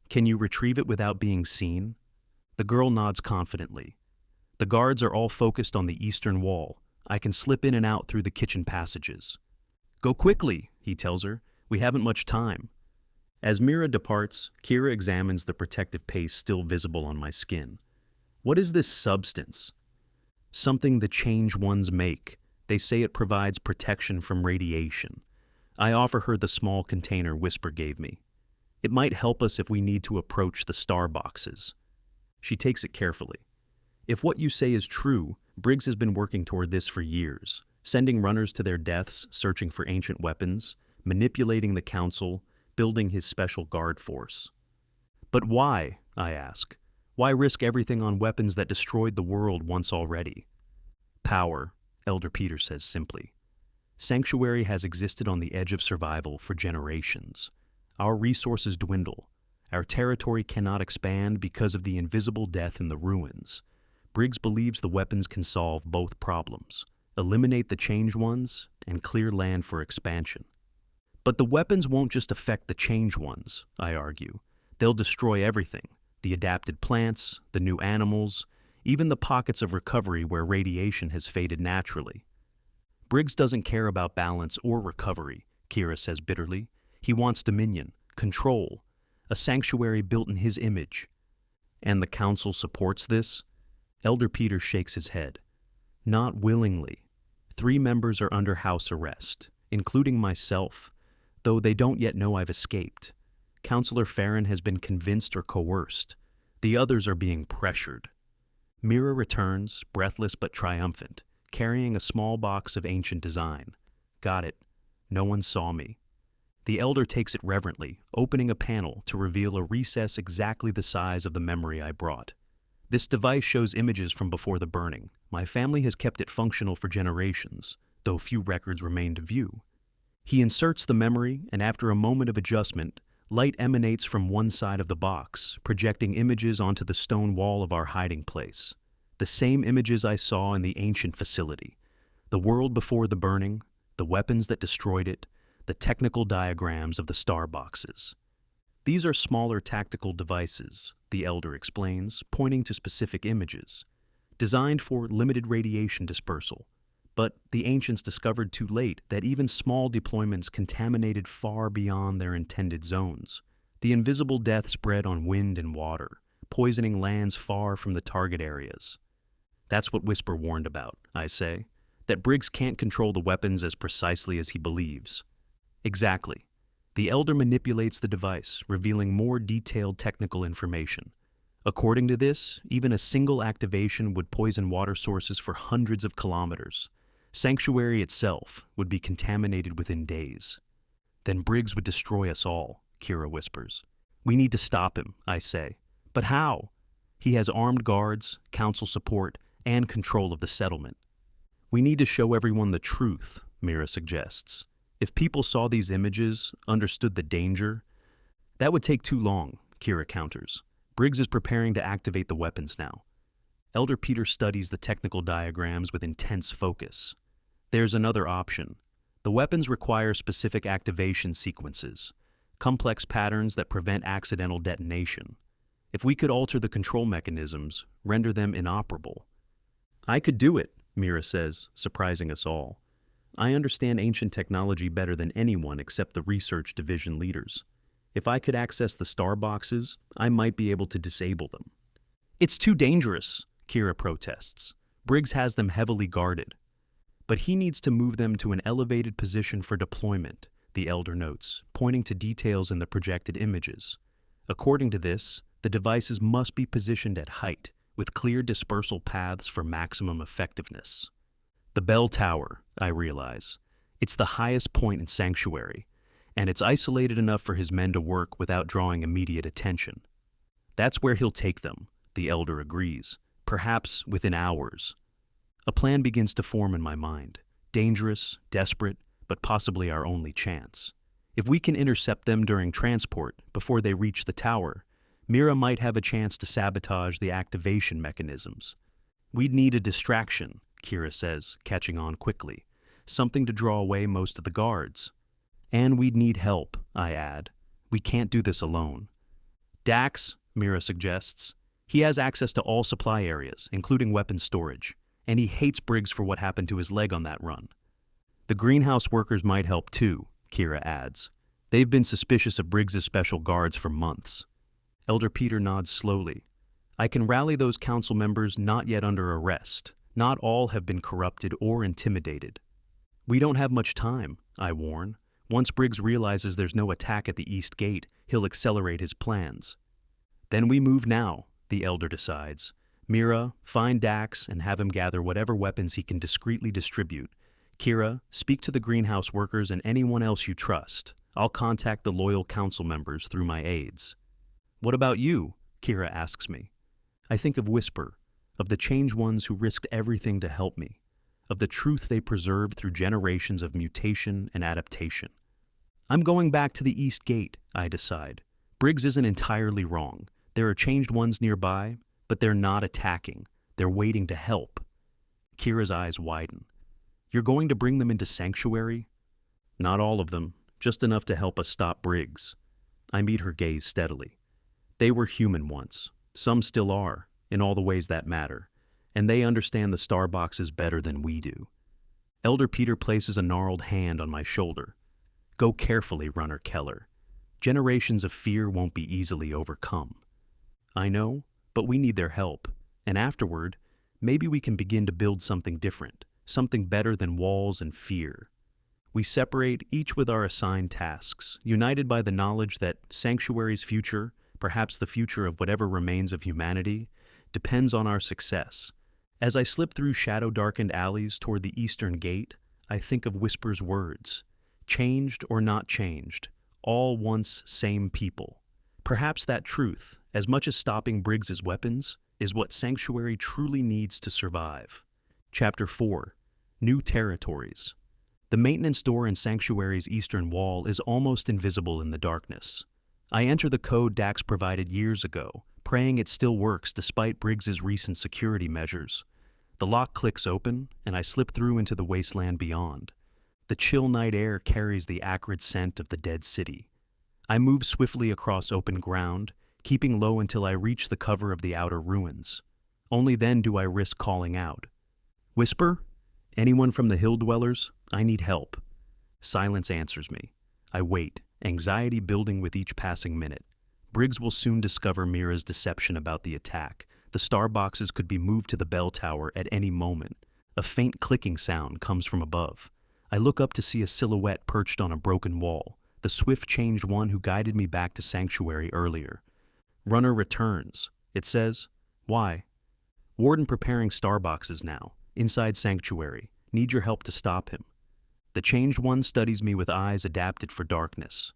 Can you retrieve it without being seen? The girl nods confidently. The guards are all focused on the eastern wall. I can slip in and out through the kitchen passages. Go quickly, he tells her. We haven't much time. As Mira departs, Kira examines the protective paste still visible on my skin. What is this substance? Something the change ones make. They say it provides protection from radiation. I offer her the small container Whisper gave me. It might help us if we need to approach the star boxes. She takes it carefully. If what you say is true, Briggs has been working toward this for years, sending runners to their deaths, searching for ancient weapons, manipulating the council, building his special guard force. But why, I ask? Why risk everything on weapons that destroyed the world once already? Power, Elder Peter says simply. Sanctuary has existed on the edge of survival for generations. Our resources dwindle. Our territory cannot expand because of the invisible death in the ruins. Briggs believes the weapons can solve both problems, eliminate the change ones, and clear land for expansion. But the weapons won't just affect the change ones, I argue. They'll destroy everything, the adapted plants, the new animals, even the pockets of recovery where radiation has faded naturally. Briggs doesn't care about balance or recovery, Kira says bitterly. He wants dominion, control, a sanctuary built in his image. And the council supports this? Elder Peter shakes his head. Not willingly. 3 members are under house arrest, including myself, though they don't yet know I've escaped. Counselor Farron has been convinced or coerced. The others are being pressured. Mira returns, breathless but triumphant, carrying a small box of ancient design. Got it. No one saw me. The elder takes it reverently, opening a panel to reveal a recess exactly the size of the memory I brought. This device shows images from before the burning. My family has kept it functional for generations, though few records remain to view. He inserts the memory, and after a moment of adjustment, light emanates from one side of the box, projecting images onto the stone wall of our hiding place. The same images I saw in the ancient facility. The world before the burning, the weapons that destroyed it, the technical diagrams of the star boxes. These are smaller tactical devices, the elder explains, pointing to specific images, designed for limited radiation dispersal. But the ancients discovered too late that even small deployments contaminated far beyond their intended zones. The invisible death spread on wind and water, poisoning lands far from the target areas. That's what Whisper warned about, I say, that Briggs can't control the weapons as precisely as he believes. Exactly. The elder manipulates the device, revealing more detailed technical information. According to this, even a single activation would poison water sources for hundreds of kilometers. Sanctuary itself would be contaminated within days. Then Briggs would destroy us all, Kira whispers. We need to stop him, I say. But how? He has armed guards, council support, and control of the settlement. We need to show everyone the truth, Mira suggests. If people saw these images, understood the danger, that would take too long, Kira counters. Briggs is preparing to activate the weapons now. Elder Peter studies the technical diagrams with intense focus. There's another option. The weapons require specific activation sequences, complex patterns that prevent accidental detonation. If we could alter the control mechanisms, render them inoperable. I could do it, Mira says, surprising us all. I understand ancient technology better than anyone except the research division leaders. If I could access the star boxes, I might be able to disable them. It's too dangerous, Kira protests. Briggs has them heavily guarded. But he needs to move them to an elevated position for deployment, the elder notes, pointing to details in the projected images. According to this, the devices must be positioned at height, with clear dispersal paths for maximum effectiveness. The bell tower, I realize. It's the highest point in Sanctuary, and it's isolated enough for his men to work without drawing immediate attention. That's where he'll take them, the elder agrees, perhaps within hours. A plan begins to form in my mind, dangerous, desperate, but possibly our only chance. If we can intercept them during transport, before they reach the tower, Mira might have a chance to sabotage the activation mechanisms. We'd need a distraction, Kira says, catching on quickly, something to draw away most of the guards. And we'd need help, I add. We can't do this alone. Dax, Mira suggests. He has access to all supply areas, including weapons storage, and he hates Briggs for what happened to his leg on that run. The greenhouse workers might help too, Kira adds. They've been suspicious of Briggs's special guards for months. Elder Peter nods slowly. I can rally those council members not yet under arrest. Not all have been corrupted or intimidated. We don't have much time, I warn. Once Briggs realizes there's no attack at the East Gate, he'll accelerate his plans. Then we move now, the Elder decides. Mira, find Dax and have him gather whatever weapons he can discreetly distribute. Kira, speak to the greenhouse workers and anyone else you trust. I'll contact the loyal council members through my aides. What about you? Kira asks me. I think of Whisper, of the changed ones who risked everything to help me, of the truth they preserved through generations of mutation and adaptation. I'm going back to the East Gate, I decide. Briggs isn't entirely wrong. There are changed ones nearby, but they're not attacking. They're waiting to help. Kira's eyes widen. You're going to bring them into Sanctuary? Not all of them, just enough to help us stop Briggs. I meet her gaze steadily. They were human once. Some still are, in all the ways that matter, and they understand the star boxes better than we do. Elder Peter places a gnarled hand on my shoulder. Go carefully, Runner Keller. Generations of fear won't be easily overcome. I know, but we need their help, and afterward, maybe we can begin to build something different, something better than walls and fear. We separate, each with our assigned tasks, united by the knowledge that Sanctuary's future, perhaps the future of whatever remains of humanity, depends on our success. As I slip through shadow-darkened alleys toward the Eastern Gate, I think of Whisper's words. Changed or not changed, all once same people. Perhaps that truth, as much as stopping Briggs's weapons, is what Sanctuary truly needs to survive. Chapter 4. New Territories. The maintenance door in Sanctuary's eastern wall is almost invisible in the darkness. I enter the code Dax provided years ago, praying it still works despite Briggs's recent security measures. The lock clicks open, and I slip through into the wasteland beyond. The chill night air carries the acrid scent of the dead city. I move swiftly across open ground, keeping low until I reach the cover of the outer ruins. Only then do I risk calling out. Whisper? Anyone from the hill dwellers? I need help. Silence answers me. I wait, anxiety building with each passing minute. Briggs will soon discover Mira's deception about the attack. The star boxes could be moved to the bell tower at any moment. A faint clicking sound comes from above. I look up to see a silhouette perched on a broken wall, the swift-changed one who guided me back to Sanctuary earlier. Runner returns. It says, Why? Warden preparing star boxes now, inside Sanctuary. Need your help to stop him. The changed one studies me with eyes adapted for darkness.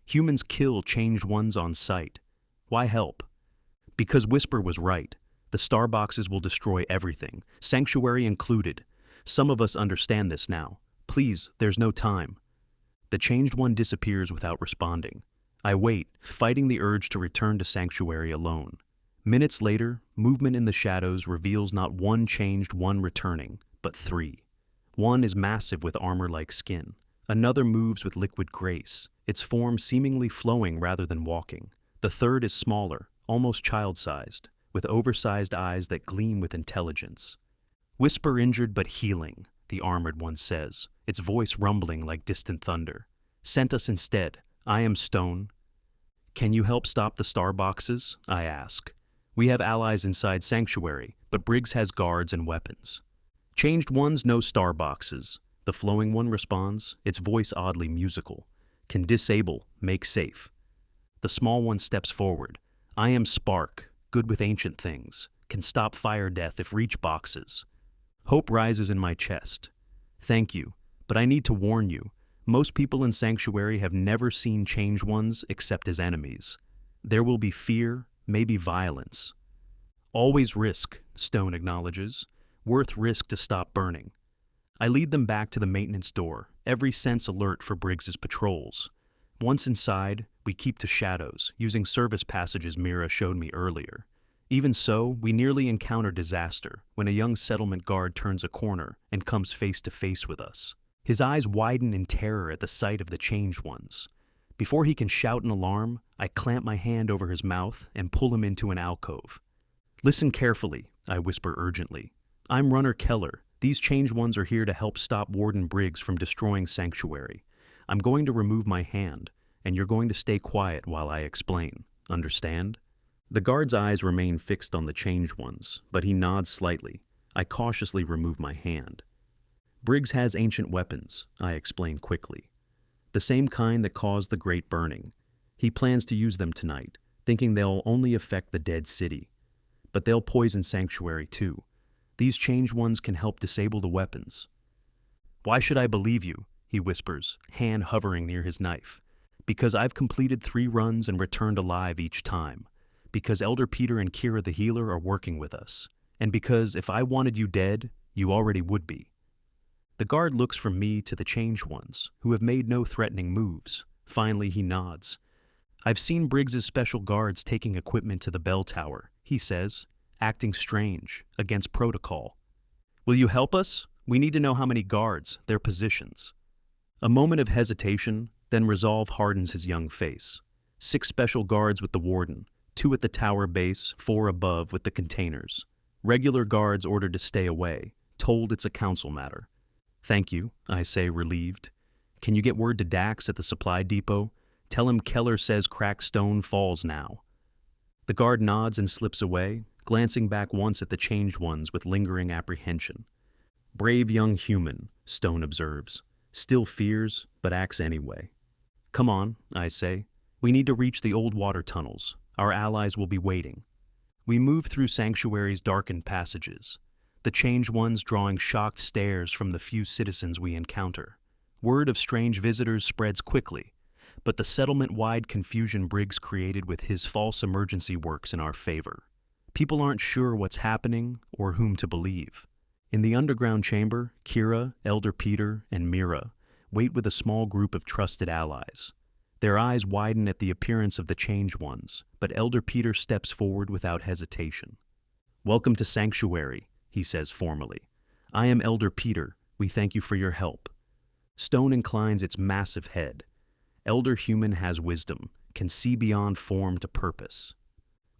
Humans kill changed ones on sight. Why help? Because Whisper was right. The star boxes will destroy everything, Sanctuary included. Some of us understand this now. Please, there's no time. The changed one disappears without responding. I wait, fighting the urge to return to Sanctuary alone. Minutes later, movement in the shadows reveals not one changed one returning, but three. One is massive with armor-like skin. Another moves with liquid grace, its form seemingly flowing rather than walking. The third is smaller, almost child-sized, with oversized eyes that gleam with intelligence. Whisper injured but healing, the armored one says, its voice rumbling like distant thunder. Sent us instead. I am Stone. Can you help stop the star boxes? I ask. We have allies inside Sanctuary, but Briggs has guards and weapons. Changed ones no star boxes. The flowing one responds, its voice oddly musical. Can disable, make safe. The small one steps forward. I am Spark, good with ancient things. Can stop fire death if reach boxes. Hope rises in my chest. Thank you, but I need to warn you. Most people in Sanctuary have never seen changed ones except as enemies. There will be fear, maybe violence. Always risk, Stone acknowledges. Worth risk to stop burning. I lead them back to the maintenance door, every sense alert for Briggs's patrols. Once inside, we keep to shadows, using service passages Mira showed me earlier. Even so, we nearly encounter disaster when a young settlement guard turns a corner and comes face to face with us. His eyes widen in terror at the sight of the changed ones. Before he can shout an alarm, I clamp my hand over his mouth and pull him into an alcove. Listen carefully, I whisper urgently. I'm Runner Keller. These changed ones are here to help stop Warden Briggs from destroying Sanctuary. I'm going to remove my hand, and you're going to stay quiet while I explain. Understand? The guard's eyes remain fixed on the changed ones, but he nods slightly. I cautiously remove my hand. Briggs has ancient weapons, I explain quickly. The same kind that caused the Great Burning. He plans to use them tonight, thinking they'll only affect the dead city. But they'll poison Sanctuary too. These changed ones can help disable the weapons. Why should I believe you? He whispers, hand hovering near his knife. Because I've completed 3 runs and returned alive each time. Because Elder Peter and Kira the healer are working with us. And because if I wanted you dead, you already would be. The guard looks from me to the changed ones, who have made no threatening moves. Finally, he nods. I've seen Briggs's special guards taking equipment to the bell tower, he says, acting strange, against protocol. Will you help us? We need to know how many guards, their positions. A moment of hesitation, then resolve hardens his young face. 6 special guards with the warden, 2 at the tower base, 4 above with the containers. Regular guards ordered to stay away, told it's a council matter. Thank you, I say, relieved. Can you get word to Dax at the supply depot? Tell him Keller says cracked stone falls now. The guard nods and slips away, glancing back once at the changed ones with lingering apprehension. Brave young human, Stone observes. Still fears, but acts anyway. Come on, I say. We need to reach the old water tunnels. Our allies will be waiting. We move through Sanctuary's darkened passages, the changed ones drawing shocked stares from the few citizens we encounter. Word of strange visitors spreads quickly, but the settlement-wide confusion Briggs created with his false emergency works in our favor. People aren't sure what's happening or whom to believe. In the underground chamber, Kira, Elder Peter, and Mira wait with a small group of trusted allies. Their eyes widen at the appearance of the changed ones, but Elder Peter steps forward without hesitation. Welcome to Sanctuary, he says formally. I am Elder Peter. We thank you for your help. Stone inclines its massive head. Elder Human has wisdom, can see beyond form to purpose.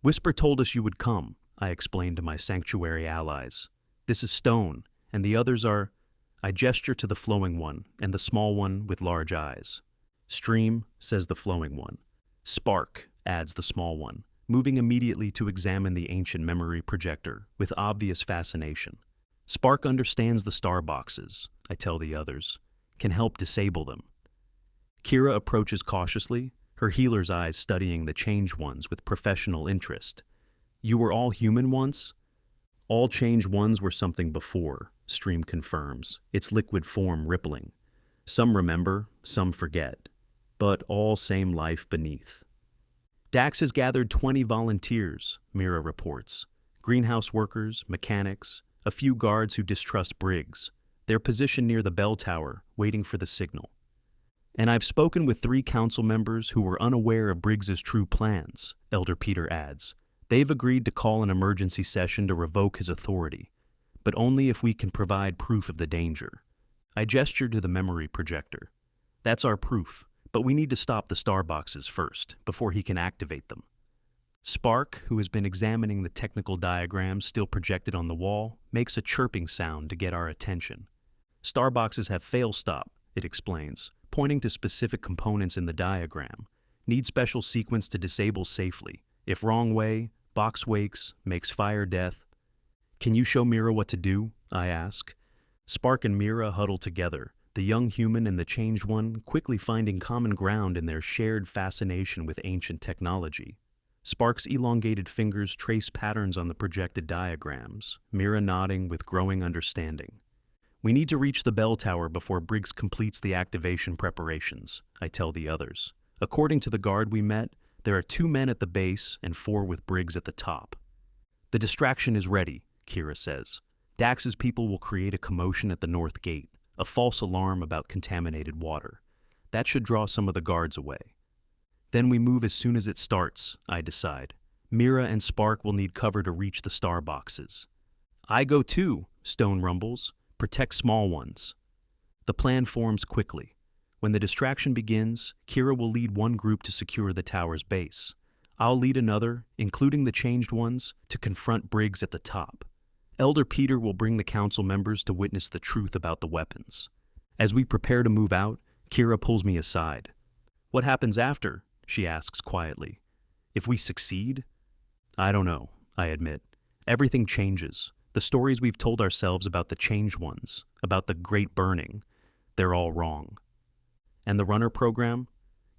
Whisper told us you would come, I explained to my Sanctuary allies. This is Stone, and the others are... I gesture to the flowing one, and the small one with large eyes. Stream, says the flowing one. Spark, adds the small one, moving immediately to examine the ancient memory projector with obvious fascination. Spark understands the star boxes, I tell the others, can help disable them. Kira approaches cautiously, her healer's eyes studying the changed ones with professional interest. You were all human once? All changed ones were something before, Stream confirms, its liquid form rippling. Some remember, some forget, but all same life beneath. Dax has gathered 20 volunteers, Mira reports. Greenhouse workers, mechanics, a few guards who distrust Briggs. They're positioned near the bell tower, waiting for the signal. And I've spoken with 3 council members who were unaware of Briggs's true plans, Elder Peter adds. They've agreed to call an emergency session to revoke his authority, but only if we can provide proof of the danger. I gesture to the memory projector. That's our proof, but we need to stop the star boxes first, before he can activate them. Spark, who has been examining the technical diagrams still projected on the wall, makes a chirping sound to get our attention. Star boxes have fail-stop, it explains, pointing to specific components in the diagram. Need special sequence to disable safely. If wrong way, box wakes, makes fire death. Can you show Mira what to do? I ask. Spark and Mira huddle together, the young human and the changed one quickly finding common ground in their shared fascination with ancient technology. Spark's elongated fingers trace patterns on the projected diagrams, Mira nodding with growing understanding. We need to reach the bell tower before Briggs completes the activation preparations, I tell the others. According to the guard we met, there are 2 men at the base and 4 with Briggs at the top. The distraction is ready, Kira says. Dax's people will create a commotion at the north gate, a false alarm about contaminated water. That should draw some of the guards away. Then we move as soon as it starts, I decide. Mira and Spark will need cover to reach the star boxes. I go too, Stone rumbles. Protect small ones. The plan forms quickly. When the distraction begins, Kira will lead one group to secure the tower's base. I'll lead another, including the changed ones, to confront Briggs at the top. Elder Peter will bring the council members to witness the truth about the weapons. As we prepare to move out, Kira pulls me aside. "What happens after?" she asks quietly. "If we succeed?" "I don't know," I admit. "Everything changes. The stories we've told ourselves about the changed ones, about the great burning, they're all wrong." "And the runner program?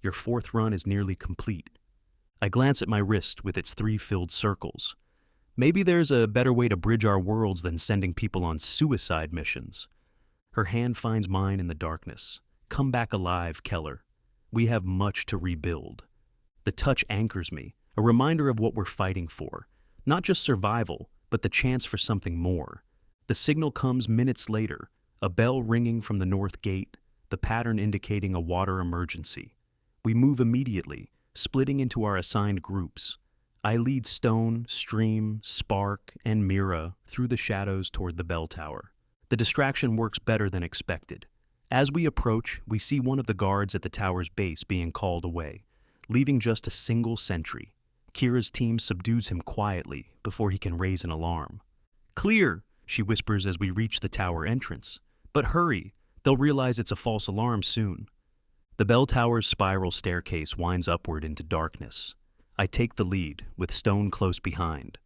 Your fourth run is nearly complete." I glance at my wrist with its 3 filled circles. Maybe there's a better way to bridge our worlds than sending people on suicide missions. Her hand finds mine in the darkness. "Come back alive, Keller. We have much to rebuild." The touch anchors me, a reminder of what we're fighting for. Not just survival, but the chance for something more. The signal comes minutes later, a bell ringing from the north gate, the pattern indicating a water emergency. We move immediately, splitting into our assigned groups. I lead Stone, Stream, Spark, and Mira through the shadows toward the bell tower. The distraction works better than expected. As we approach, we see one of the guards at the tower's base being called away, leaving just a single sentry. Kira's team subdues him quietly before he can raise an alarm. "Clear," she whispers as we reach the tower entrance. "But hurry, they'll realize it's a false alarm soon." The bell tower's spiral staircase winds upward into darkness. I take the lead, with Stone close behind.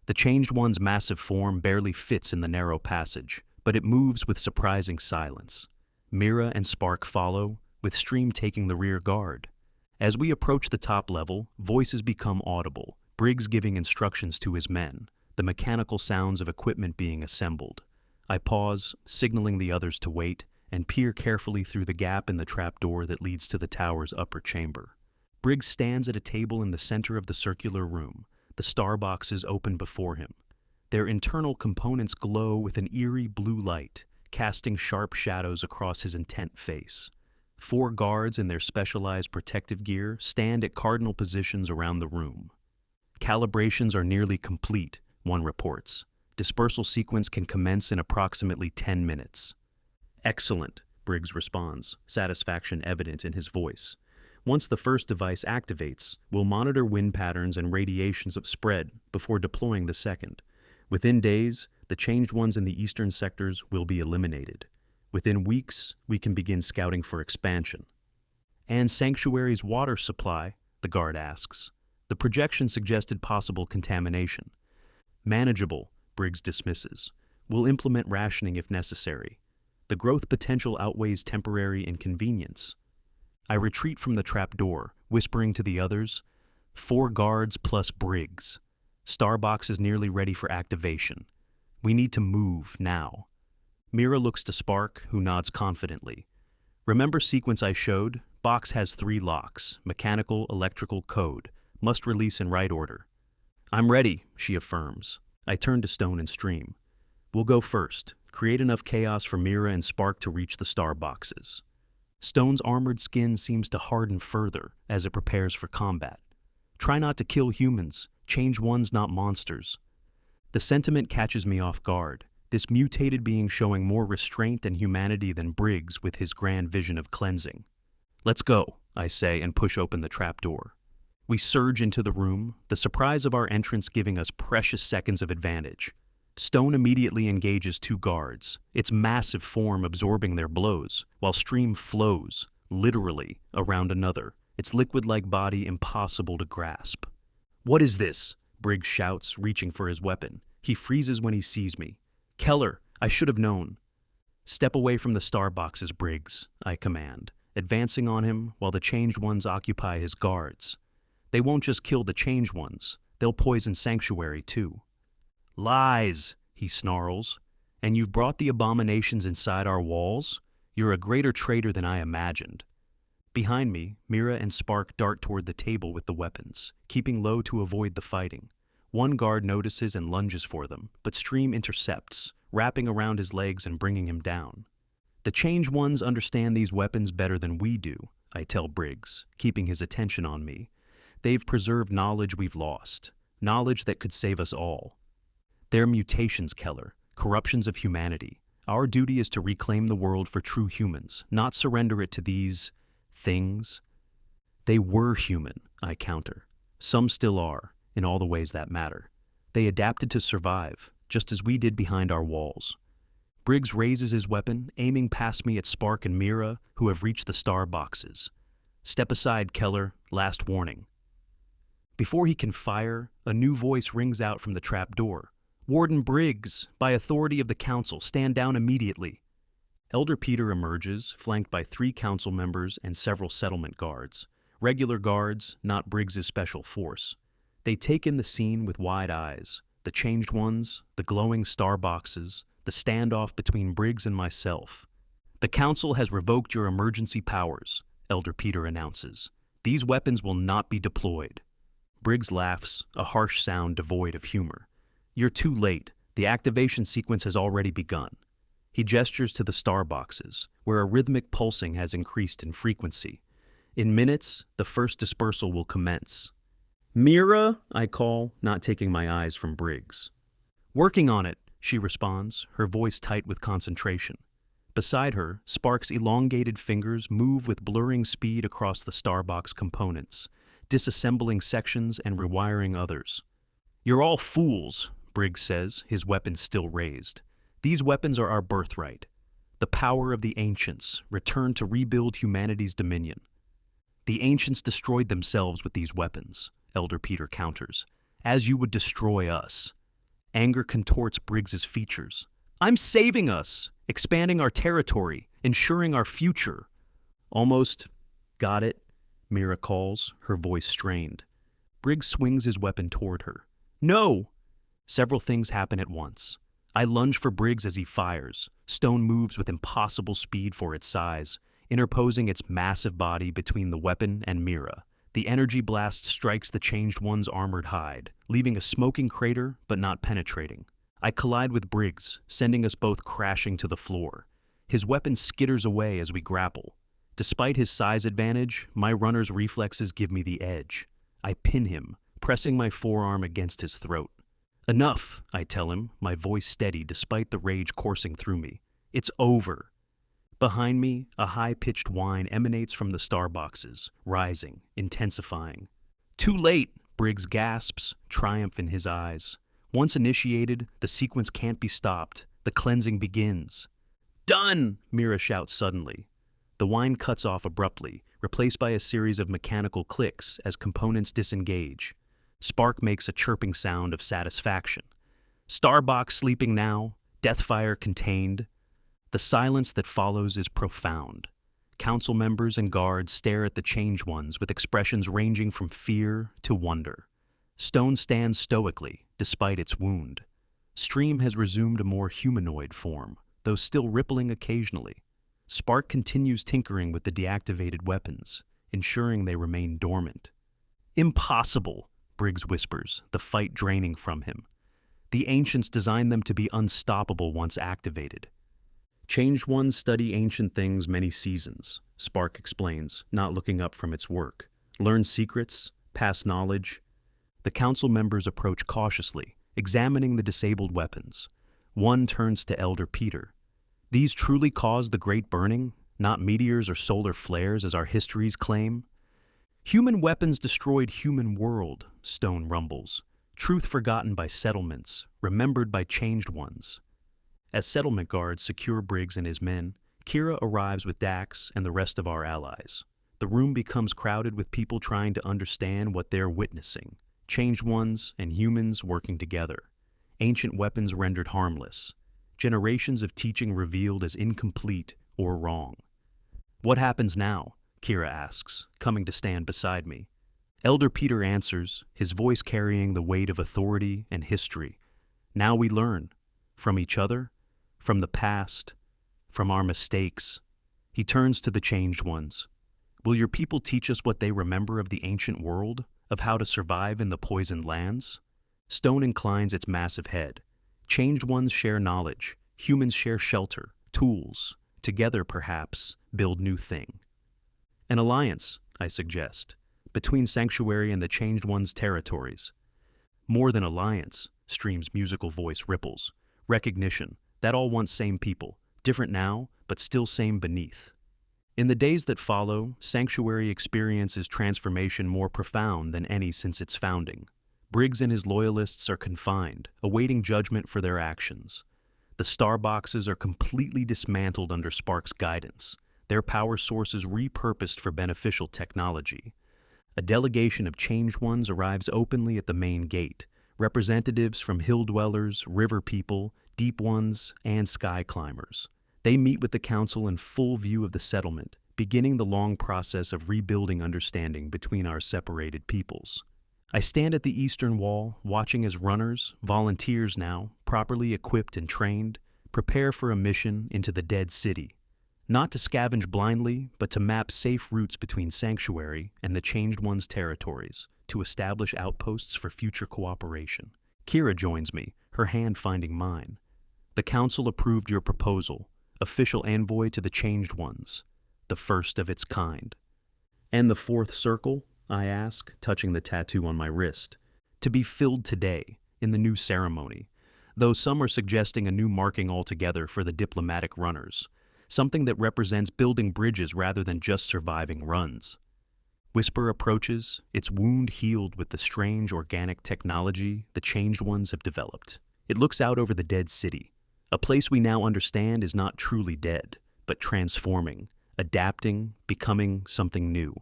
The changed one's massive form barely fits in the narrow passage, but it moves with surprising silence. Mira and Spark follow, with Stream taking the rear guard. As we approach the top level, voices become audible, Briggs giving instructions to his men, the mechanical sounds of equipment being assembled. I pause, signaling the others to wait, and peer carefully through the gap in the trapdoor that leads to the tower's upper chamber. Briggs stands at a table in the center of the circular room, the star boxes open before him. Their internal components glow with an eerie blue light, casting sharp shadows across his intent face. 4 guards in their specialized protective gear stand at cardinal positions around the room. "Calibrations are nearly complete," one reports. "Dispersal sequence can commence in approximately 10 minutes. "Excellent," Briggs responds, satisfaction evident in his voice. "Once the first device activates, we'll monitor wind patterns and radiations of spread before deploying the second. Within days, the changed ones in the eastern sectors will be eliminated. Within weeks, we can begin scouting for expansion." "And Sanctuary's water supply?" the guard asks. The projection suggested possible contamination. "Manageable," Briggs dismisses. "We'll implement rationing if necessary. The growth potential outweighs temporary inconvenience." I retreat from the trapdoor, whispering to the others, 4 guards plus Briggs. Starbox is nearly ready for activation. We need to move now. Mira looks to Spark, who nods confidently. "Remember sequence I showed? Box has 3 locks, mechanical, electrical, code. Must release in right order." "I'm ready," she affirms. I turn to Stone and Stream. "We'll go first. Create enough chaos for Mira and Spark to reach the star boxes." Stone's armored skin seems to harden further as it prepares for combat. "Try not to kill humans. Change ones, not monsters." The sentiment catches me off guard, this mutated being showing more restraint and humanity than Briggs with his grand vision of cleansing. "Let's go," I say and push open the trapdoor. We surge into the room, the surprise of our entrance giving us precious seconds of advantage. Stone immediately engages 2 guards, its massive form absorbing their blows, while Stream flows, literally, around another, its liquid-like body impossible to grasp. "What is this?" Briggs shouts, reaching for his weapon. He freezes when he sees me. "Keller, I should have known." "Step away from the star boxes, Briggs," I command, advancing on him while the changed ones occupy his guards. They won't just kill the changed ones, they'll poison Sanctuary too. "Lies," he snarls. "And you've brought the abominations inside our walls? You're a greater traitor than I imagined." Behind me, Mira and Spark dart toward the table with the weapons, keeping low to avoid the fighting. One guard notices and lunges for them, but Stream intercepts, wrapping around his legs and bringing him down. "The changed ones understand these weapons better than we do," I tell Briggs, keeping his attention on me. "They've preserved knowledge we've lost, knowledge that could save us all. They're mutations, Keller, corruptions of humanity. Our duty is to reclaim the world for true humans, not surrender it to these things." "They were human," I counter. Some still are, in all the ways that matter. They adapted to survive, just as we did behind our walls. Briggs raises his weapon, aiming past me at Spark and Mira, who have reached the star boxes. Step aside, Keller. Last warning. Before he can fire, a new voice rings out from the trap door. Warden Briggs, by authority of the council, stand down immediately. Elder Peter emerges, flanked by 3 council members and several settlement guards. Regular guards, not Briggs's special force. They take in the scene with wide eyes. The changed ones, the glowing star boxes, the standoff between Briggs and myself. The council has revoked your emergency powers, Elder Peter announces. These weapons will not be deployed. Briggs laughs, a harsh sound devoid of humor. You're too late. The activation sequence has already begun. He gestures to the star boxes, where a rhythmic pulsing has increased in frequency. In minutes, the first dispersal will commence. Mira, I call, not taking my eyes from Briggs. Working on it, she responds, her voice tight with concentration. Beside her, Spark's elongated fingers move with blurring speed across the starbox components, disassembling sections and rewiring others. You're all fools, Briggs says, his weapon still raised. These weapons are our birthright. The power of the ancients, returned to rebuild humanity's dominion. The ancients destroyed themselves with these weapons, Elder Peter counters, as you would destroy us. Anger contorts Briggs's features. I'm saving us, expanding our territory, ensuring our future. Almost got it, Mira calls, her voice strained. Briggs swings his weapon toward her. No! Several things happen at once. I lunge for Briggs as he fires. Stone moves with impossible speed for its size, interposing its massive body between the weapon and Mira. The energy blast strikes the changed one's armored hide, leaving a smoking crater but not penetrating. I collide with Briggs, sending us both crashing to the floor. His weapon skitters away as we grapple. Despite his size advantage, my runner's reflexes give me the edge. I pin him, pressing my forearm against his throat. Enough, I tell him, my voice steady despite the rage coursing through me. It's over. Behind me, a high-pitched whine emanates from the star boxes, rising, intensifying. Too late, Briggs gasps, triumph in his eyes. Once initiated, the sequence can't be stopped. The cleansing begins. Done! Mira shouts suddenly. The whine cuts off abruptly, replaced by a series of mechanical clicks as components disengage. Spark makes a chirping sound of satisfaction. Starbox sleeping now, Deathfire contained. The silence that follows is profound. Council members and guards stare at the changed ones with expressions ranging from fear to wonder. Stone stands stoically, despite its wound. Stream has resumed a more humanoid form, though still rippling occasionally. Spark continues tinkering with the deactivated weapons, ensuring they remain dormant. Impossible, Briggs whispers, the fight draining from him. The ancients designed them to be unstoppable once activated. Changed ones study ancient things many seasons, Spark explains, not looking up from its work. Learn secrets, pass knowledge. The council members approach cautiously, examining the disabled weapons. One turns to Elder Peter. These truly caused the Great Burning, not meteors or solar flares as our histories claim? Human weapons destroyed human world, Stone rumbles. Truth forgotten by settlements, remembered by changed ones. As settlement guards secure Briggs and his men, Kira arrives with Dax and the rest of our allies. The room becomes crowded with people trying to understand what they're witnessing. Changed ones and humans working together. Ancient weapons rendered harmless. Generations of teaching revealed as incomplete or wrong. What happens now? Kira asks, coming to stand beside me. Elder Peter answers, his voice carrying the weight of authority and history. Now we learn. From each other, from the past, from our mistakes. He turns to the changed ones. Will your people teach us what they remember of the ancient world, of how to survive in the poisoned lands? Stone inclines its massive head. Changed ones share knowledge. Humans share shelter, tools. Together, perhaps, build new thing. An alliance, I suggest, between Sanctuary and the Changed One's territories. More than alliance, Stream's musical voice ripples. Recognition, that all once same people, different now, but still same beneath. In the days that follow, Sanctuary experiences transformation more profound than any since its founding. Briggs and his loyalists are confined, awaiting judgment for their actions. The star boxes are completely dismantled under Spark's guidance, their power sources repurposed for beneficial technology. A delegation of Changed Ones arrives openly at the main gate, representatives from Hill Dwellers, River People, Deep Ones, and Sky Climbers. They meet with the Council in full view of the settlement, beginning the long process of rebuilding understanding between our separated peoples. I stand at the eastern wall, watching as runners, volunteers now, properly equipped and trained, prepare for a mission into the dead city. Not to scavenge blindly, but to map safe routes between Sanctuary and the Changed Ones' territories, to establish outposts for future cooperation. Kira joins me, her hand finding mine. The Council approved your proposal, official envoy to the Changed Ones, the first of its kind. And the fourth circle? I ask, touching the tattoo on my wrist. To be filled today, in the new ceremony, though some are suggesting a new marking altogether for the diplomatic runners, something that represents building bridges rather than just surviving runs. Whisper approaches, its wound healed with the strange organic technology the Changed Ones have developed. It looks out over the dead city, a place we now understand is not truly dead, but transforming, adapting, becoming something new.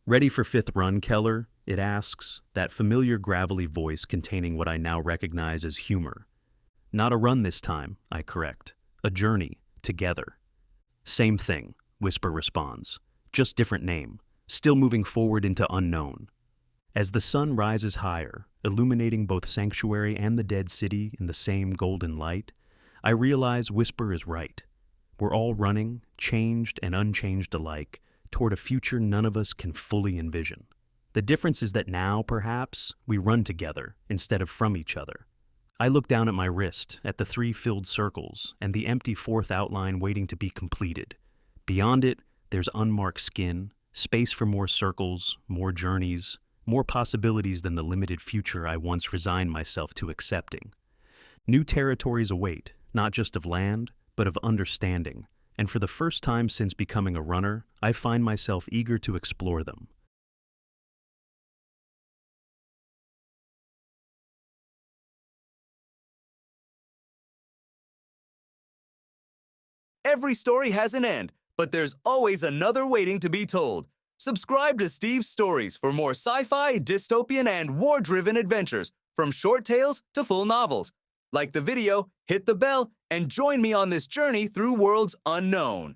Ready for fifth run, Keller? It asks, that familiar gravelly voice containing what I now recognize as humor. Not a run this time, I correct. A journey, together. Same thing, Whisper responds. Just different name. Still moving forward into unknown. As the sun rises higher, illuminating both Sanctuary and the dead city in the same golden light, I realize Whisper is right. We're all running, changed and unchanged alike, toward a future none of us can fully envision. The difference is that now, perhaps, we run together instead of from each other. I look down at my wrist, at the 3 filled circles, and the empty 4th outline waiting to be completed. Beyond it, there's unmarked skin, space for more circles, more journeys, more possibilities than the limited future I once resigned myself to accepting. New territories await, not just of land, but of understanding. And for the first time since becoming a runner, I find myself eager to explore them. Every story has an end, but there's always another waiting to be told. Subscribe to Steve's Stories for more sci-fi, dystopian, and war-driven adventures, from short tales to full novels. Like the video, hit the bell, and join me on this journey through worlds unknown.